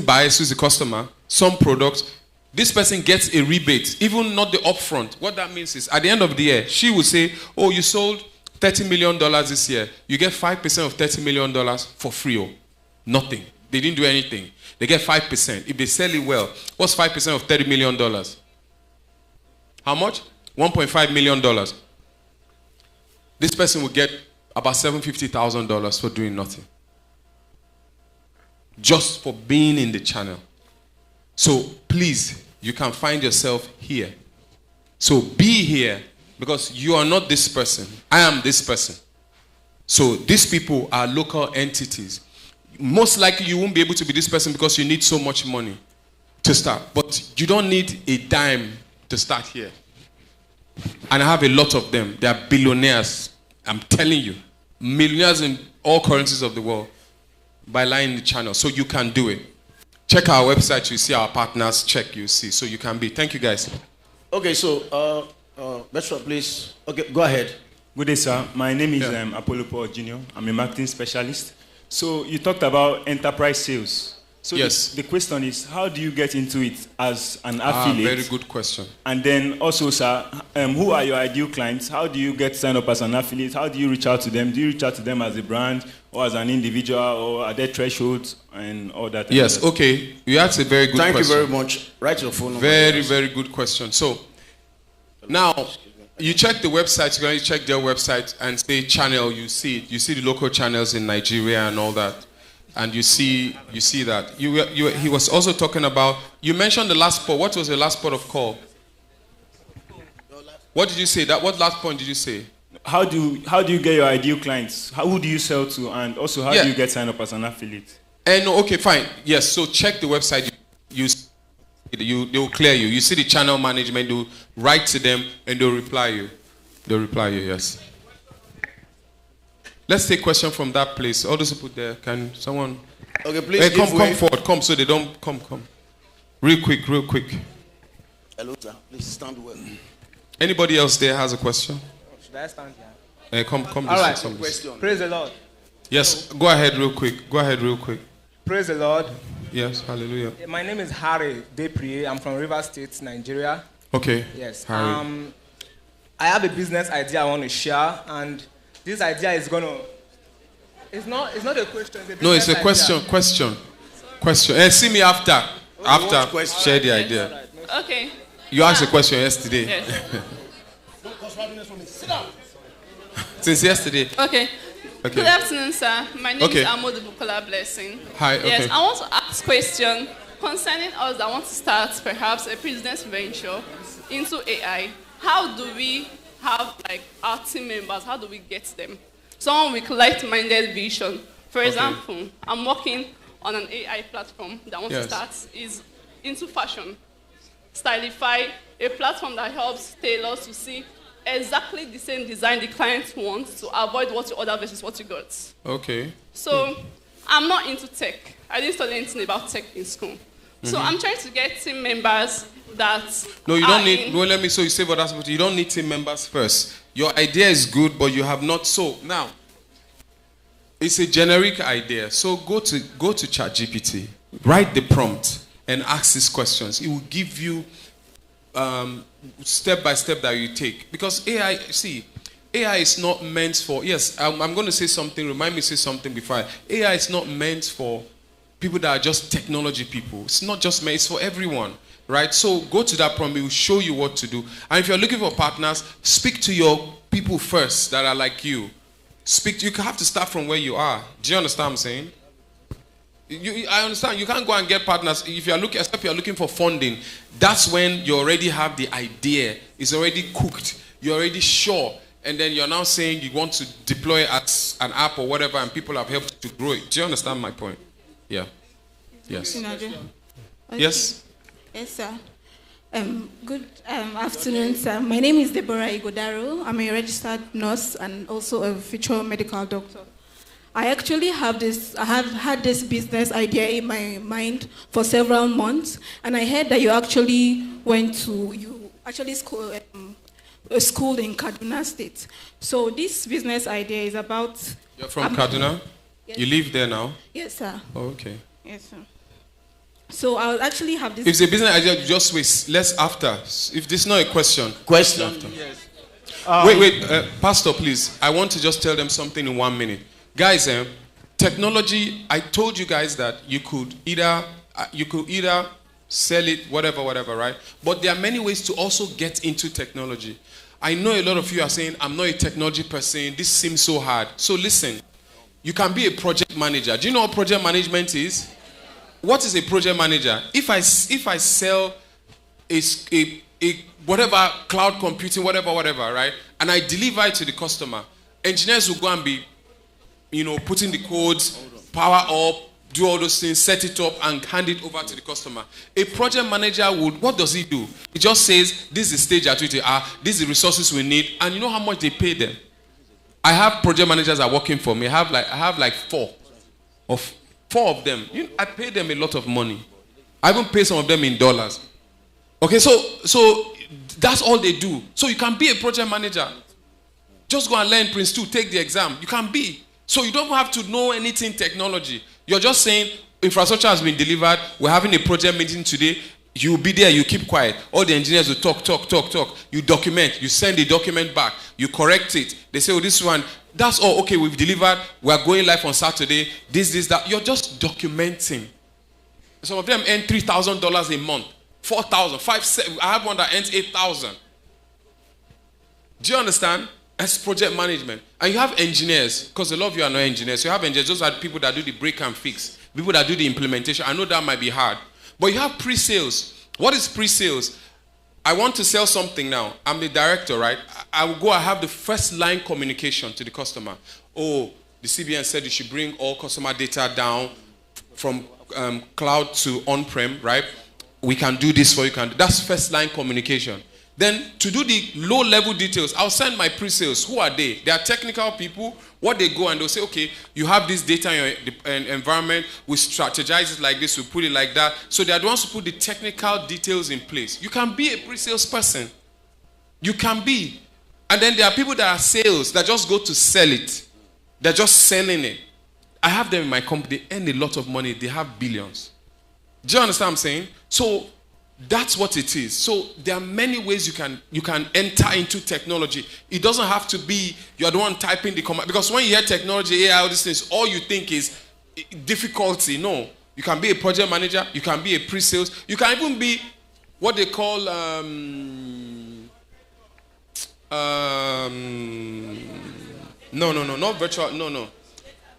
buys, who's the customer, some product, this person gets a rebate, even not the upfront. What that means is, at the end of the year, she will say, oh, you sold $30 million this year. You get 5% of $30 million for free. Oh, nothing. They didn't do anything. They get 5%. If they sell it well, what's 5% of $30 million? How much? $1.5 million. This person will get about $750,000 for doing nothing. Just for being in the channel. So please, you can find yourself here. So be here, because you are not this person. I am this person. So these people are local entities. Most likely you won't be able to be this person because you need so much money to start. But you don't need a dime to start here. And I have a lot of them. They are billionaires. I'm telling you. Millionaires in all currencies of the world by lining the channel. So you can do it. Check our website. You see our partners. Check, you see. So you can be. Thank you, guys. Okay, so, Metro, please. Okay, go ahead. Good day, sir. My name is Apollo Paul Jr. I'm a marketing specialist. So you talked about enterprise sales. So yes. The question is, how do you get into it as an affiliate? Very good question. And then also, sir, who are your ideal clients? How do you get signed up as an affiliate? How do you reach out to them? Do you reach out to them as a brand or as an individual, or are there thresholds and all that? Yes, okay. You asked a very good question. Thank you very much. Write your phone number. Very, very good question. So, now, you check the website, you check their website and say channel, you see it. You see the local channels in Nigeria and all that. And you see that. He was also talking about, you mentioned the last part. What was the last part of call? What did you say? What last point did you say? How do you get your ideal clients? Who do you sell to? And also, how do you get signed up as an affiliate? Okay, fine. Yes, so check the website. They will clear you. You see the channel management, they'll write to them and they'll reply you. They'll reply you, yes. Let's take a question from that place. All those people there, can someone... Okay, please come forward. Come so they don't... Come. Real quick. Hello, sir. Please stand well. Anybody else there has a question? Should I stand here? Come All right, question. Praise the Lord. Yes, go ahead real quick. Praise the Lord. Yes, hallelujah. My name is Harry Deprie. I'm from Rivers State, Nigeria. Okay. Yes. Harry. I have a business idea I want to share, and this idea is going to It's not a question. No, it's a question. Question. And see me after. Share the idea. Okay. You asked a question yesterday. Yes. Since yesterday. Okay. Okay. Good afternoon, sir. My name is Amodu Bukola Blessing. Hi. Okay. Yes, I want to ask a question concerning us that want to start perhaps a business venture into AI. How do we have like our team members? How do we get them? Someone with like-minded vision. For example, I'm working on an AI platform that wants to start is into fashion. Stylify, a platform that helps tailors to see exactly the same design the client wants to avoid what you order versus what you got. Okay. So I'm not into tech. I didn't study anything about tech in school. So I'm trying to get team members that. No, you don't need. No, let me. So you say what that's. You don't need team members first. Your idea is good, but you have not. So now, it's a generic idea. So go to ChatGPT, write the prompt, and ask these questions. It will give you step by step that you take. Because AI is not meant for. Yes, I'm going to say something. Remind me to say something before. AI is not meant for people that are just technology people. It's not just me, it's for everyone, right? So go to that prompt, it will show you what to do. And if you're looking for partners, speak to your people first that are like you. You have to start from where you are. Do you understand what I'm saying? I understand. You can't go and get partners if you're looking, except you're looking for funding. That's when you already have the idea. It's already cooked. You're already sure. And then you're now saying you want to deploy as an app or whatever, and people have helped to grow it. Do you understand my point? Yeah. Yes. Okay. Yes. Yes, sir. Good afternoon, sir. My name is Deborah Igodaro. I'm a registered nurse and also a future medical doctor. I actually have had this business idea in my mind for several months, and I heard that you actually schooled in Kaduna State. So this business idea is about. You're from Kaduna? Yes. You live there now? Yes, sir. Oh, okay. Yes, sir. So I'll actually have this. If it's a business idea, just wait. Let's after. If this is not a question. Question. Yes. Wait, Pastor, please. I want to just tell them something in 1 minute. Guys, technology, I told you guys that you could either sell it, whatever, right? But there are many ways to also get into technology. I know a lot of you are saying, I'm not a technology person. This seems so hard. So listen. You can be a project manager. Do you know what project management is? What is a project manager? If I sell a whatever cloud computing, whatever, right? And I deliver it to the customer, engineers will go and be, putting the codes, power up, do all those things, set it up, and hand it over to the customer. A project manager what does he do? He just says, this is the stage at which they are, these are the resources we need, and you know how much they pay them? I have project managers that are working for me. I have like four of them. I pay them a lot of money. I even pay some of them in dollars. Okay, so that's all they do. So you can be a project manager. Just go and learn Prince 2, take the exam. You can be. So you don't have to know anything technology. You're just saying infrastructure has been delivered. We're having a project meeting today. You be there, you keep quiet. All the engineers will talk. You document, you send the document back, you correct it. They say, oh, this one, that's all. Okay, we've delivered. We're going live on Saturday. This, that. You're just documenting. Some of them earn $3,000 a month, $4,000, $5,000. I have one that earns $8,000. Do you understand? That's project management. And you have engineers, because a lot of you are not engineers. You have engineers, those are the people that do the break and fix, people that do the implementation. I know that might be hard. But you have pre-sales. What is pre-sales? I want to sell something now. I'm the director, right? I will go and have the first line communication to the customer. Oh, the CBN said you should bring all customer data down from cloud to on-prem, right? We can do this for you. That's first line communication. Then to do the low-level details, I'll send my pre-sales. Who are they? They are technical people. What they go and they'll say, okay, you have this data in your environment. We strategize it like this. We put it like that. So they are the ones who put the technical details in place. You can be a pre-sales person. You can be. And then there are people that are sales that just go to sell it. They're just selling it. I have them in my company. They earn a lot of money. They have billions. Do you understand what I'm saying? So That's what it is. So there are many ways you can enter into technology. It doesn't have to be you're the one typing the command. Because when you hear technology, AI, all these things, all you think is difficulty. No. You can be a project manager. You can be a pre-sales. You can even be what they call not virtual. No.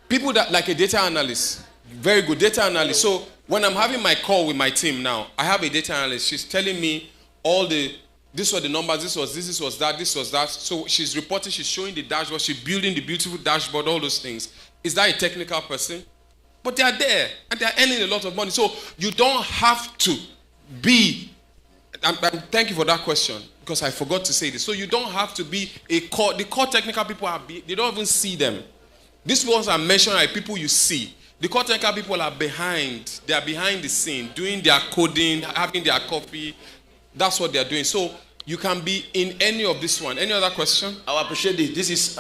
People that like a data analyst. Very good data analyst. So when I'm having my call with my team now, I have a data analyst. She's telling me this were the numbers, this was that. So she's reporting, she's showing the dashboard, she's building the beautiful dashboard, all those things. Is that a technical person? But they are there, and they are earning a lot of money. So you don't have to be, and thank you for that question, because I forgot to say this. So you don't have to be the core technical people, they don't even see them. These ones are mentioned are people you see. The core technical people are behind. They are behind the scene, doing their coding, having their copy. That's what they are doing. So you can be in any of this one. Any other question? I appreciate this. This is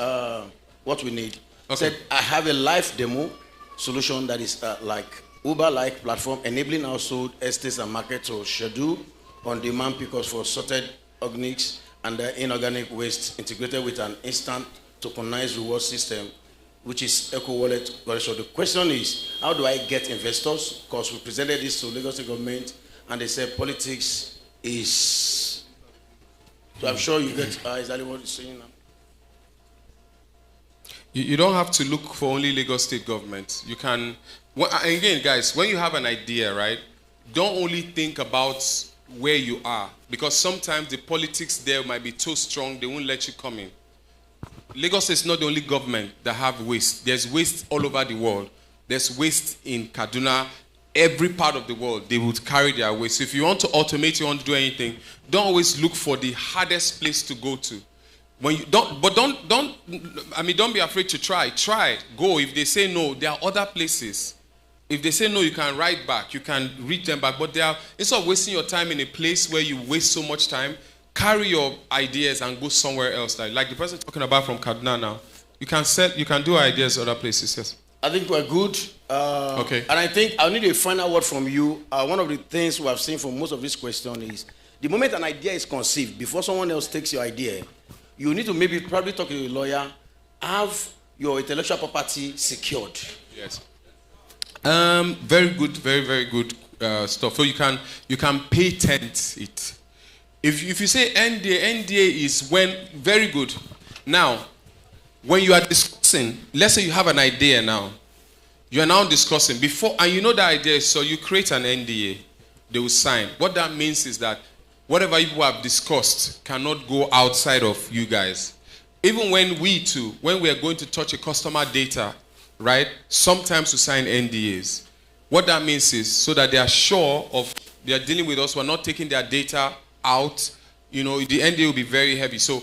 what we need. Okay. Said, I have a live demo solution that is like Uber-like platform, enabling household, estates, and markets to schedule on-demand pickups for sorted organics and inorganic waste integrated with an instant tokenized reward system, which is EcoWallet. So the question is, how do I get investors? Because we presented this to Lagos State government, and they said politics is. So I'm sure you get exactly what you're saying now. You don't have to look for only Lagos State government. You can, again, guys, when you have an idea, right, don't only think about where you are, because sometimes the politics there might be too strong, they won't let you come in. Lagos is not the only government that have waste. There's waste all over the world. There's waste in Kaduna. Every part of the world, they would carry their waste. So if you want to automate, you want to do anything, don't always look for the hardest place to go to. When you don't be afraid to try. Try, go. If they say no, there are other places. If they say no, you can write back. You can read them back. But instead of wasting your time in a place where you waste so much time, carry your ideas and go somewhere else. Like the person talking about from Kaduna now. You can do ideas other places, yes. I think we're good. Okay. And I think I'll need a final word from you. One of the things we have seen from most of this question is, the moment an idea is conceived, before someone else takes your idea, you need to probably talk to a lawyer, have your intellectual property secured. Yes. Very good, very, very good stuff. So you can patent it. If you say NDA is when, very good. Now, when you are discussing, let's say you have an idea now. You are now discussing before, and you know the idea, so you create an NDA. They will sign. What that means is that whatever you have discussed cannot go outside of you guys. Even when we are going to touch a customer data, right? Sometimes we sign NDAs. What that means is so that they are sure of they are dealing with us. We're not taking their data out. You know, the NDA will be very heavy. So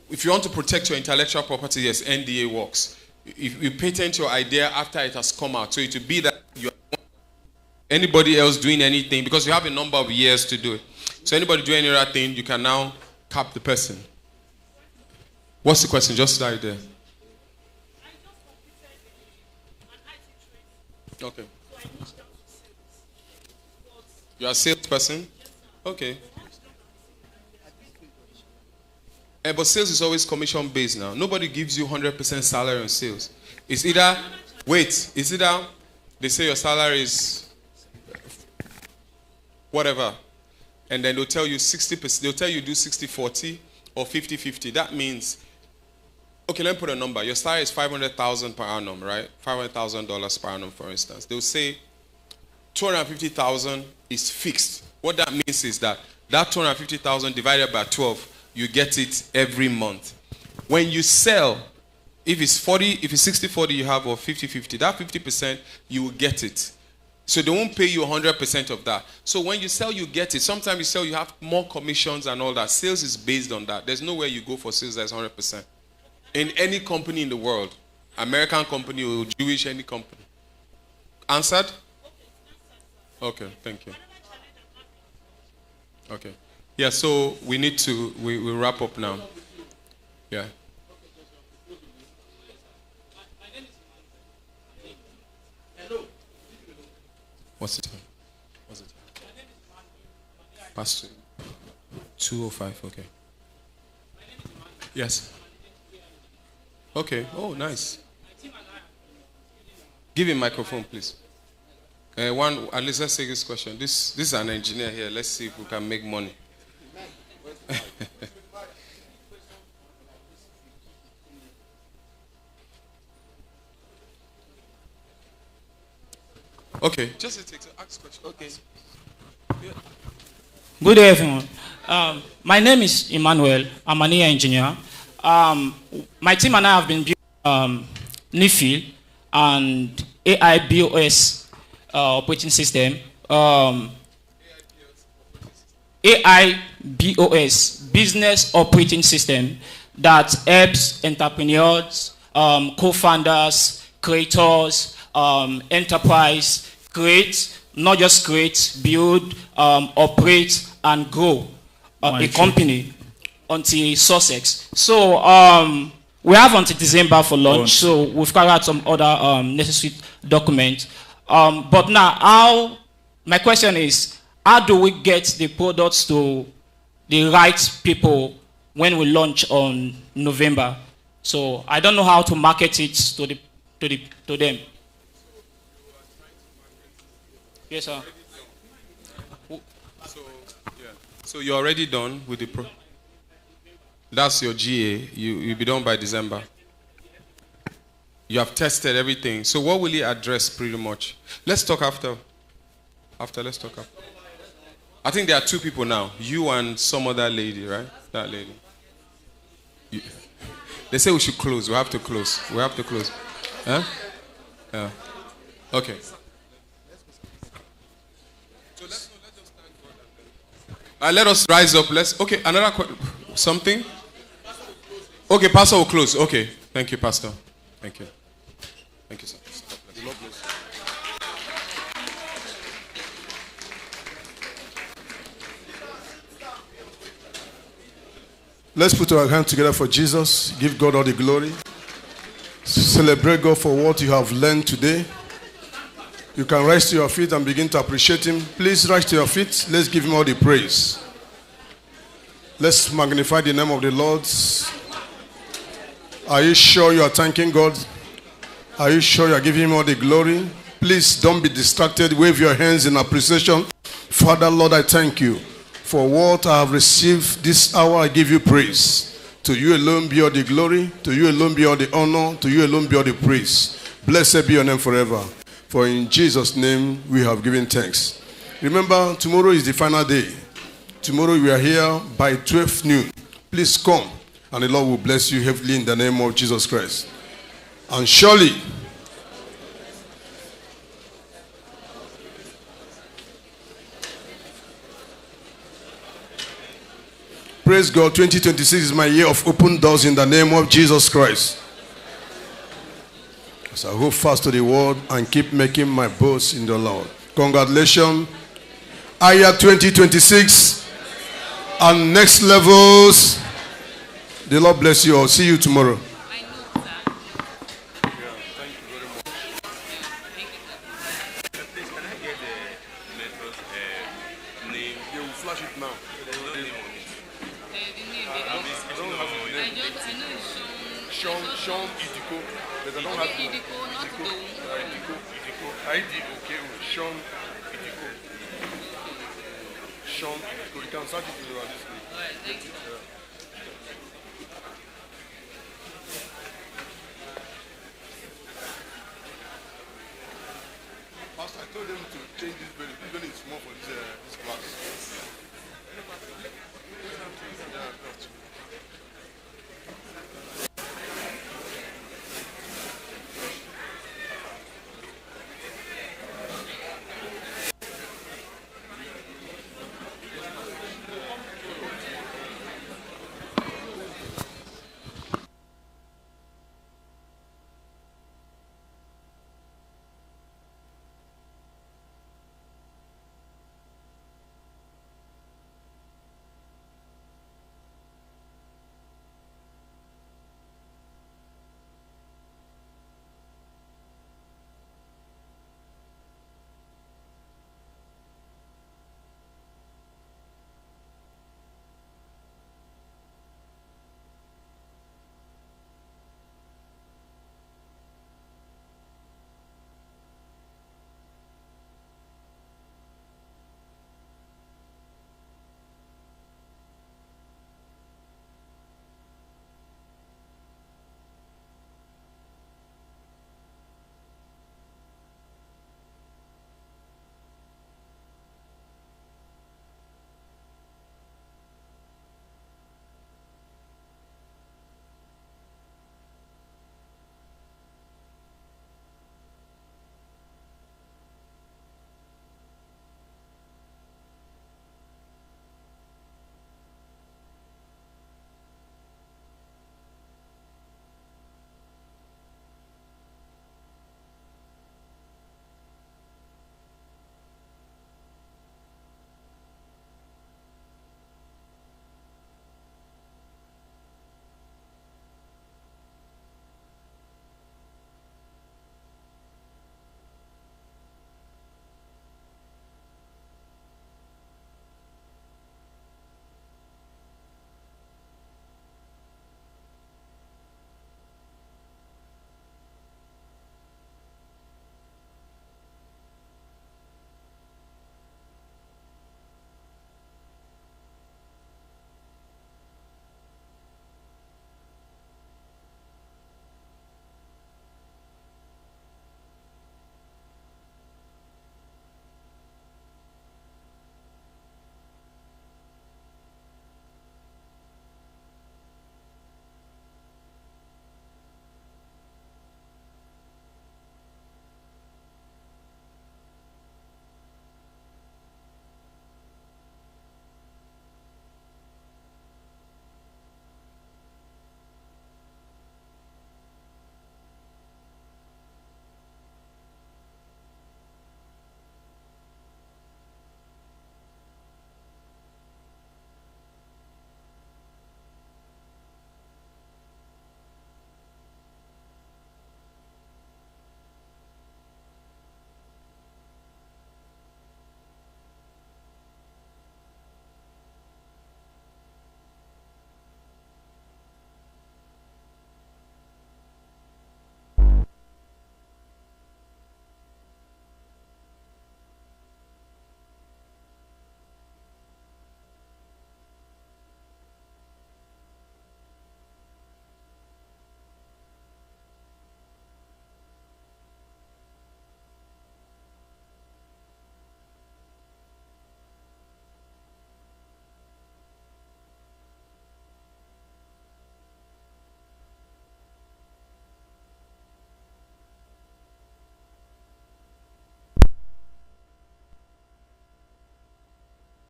if you want to protect your intellectual property, yes, NDA works. If you patent your idea after it has come out, so it will be that you are anybody else doing anything, because you have a number of years to do it. So anybody doing any other thing, you can now cap the person. What's the question? Just start there. Okay. You are a salesperson? Okay. But sales is always commission based now. Nobody gives you 100% salary on sales. It's either they say your salary is whatever, and then they'll tell you 60%, they'll tell you do 60-40 or 50-50. That means, okay, let me put a number. Your salary is $500,000 per annum, right? $500,000 per annum, for instance. They'll say $250,000 is fixed. What that means is that $250,000 divided by 12, you get it every month. When you sell, if it's 60-40 you have, or 50-50, that 50%, you will get it. So they won't pay you 100% of that. So when you sell, you get it. Sometimes you sell, you have more commissions and all that. Sales is based on that. There's nowhere you go for sales that's 100%. In any company in the world, American company or Jewish, any company. Answered? Okay, thank you. Okay. Yeah, so we need to, we wrap up now. Yeah. What's the time? Pastor. 205, okay. Yes. Okay. Oh, nice. Give him microphone, please. At least let's take this question. This is an engineer here. Let's see if we can make money. Okay. Just take ask question. Okay. Yeah. Good day, everyone. My name is Emmanuel. I'm an AI engineer. My team and I have been building NIFIL and AI BOS operating system. AI BOS, business operating system, that helps entrepreneurs, co-founders, creators, enterprise create, not just create, build, operate, and grow a company until success. So we have until December for launch. So we've carried out some other necessary documents. But now, my question is, how do we get the products to the right people when we launch on November? So I don't know how to market it to them. Yes, sir. So you're already done with the That's your GA. You'll be done by December. You have tested everything. So what will it address pretty much? Let's talk after. Let's talk after. I think there are two people now. You and some other lady, right? That lady. They say we should close. We have to close. Huh? Yeah. Okay. Let us rise up. Okay, another something? Okay, Pastor will close. Okay. Thank you, Pastor. Thank you. Thank you, sir. Let's put our hands together for Jesus. Give God all the glory. Celebrate God for what you have learned today. You can rise to your feet and begin to appreciate Him. Please rise to your feet. Let's give Him all the praise. Let's magnify the name of the Lord. Are you sure you are thanking God? Are you sure you are giving Him all the glory? Please don't be distracted. Wave your hands in appreciation. Father, Lord, I thank you for what I have received this hour. I give you praise. To you alone be all the glory. To you alone be all the honor. To you alone be all the praise. Blessed be your name forever. For in Jesus' name we have given thanks. Remember, tomorrow is the final day. Tomorrow we are here by 12 noon. Please come, and the Lord will bless you heavily in the name of Jesus Christ. And surely, praise God, 2026 is my year of open doors in the name of Jesus Christ. So I go fast to the word and keep making my boast in the Lord. Congratulations. Aya 2026 and next levels. The Lord bless you all. See you tomorrow. Sean, you can start it with this.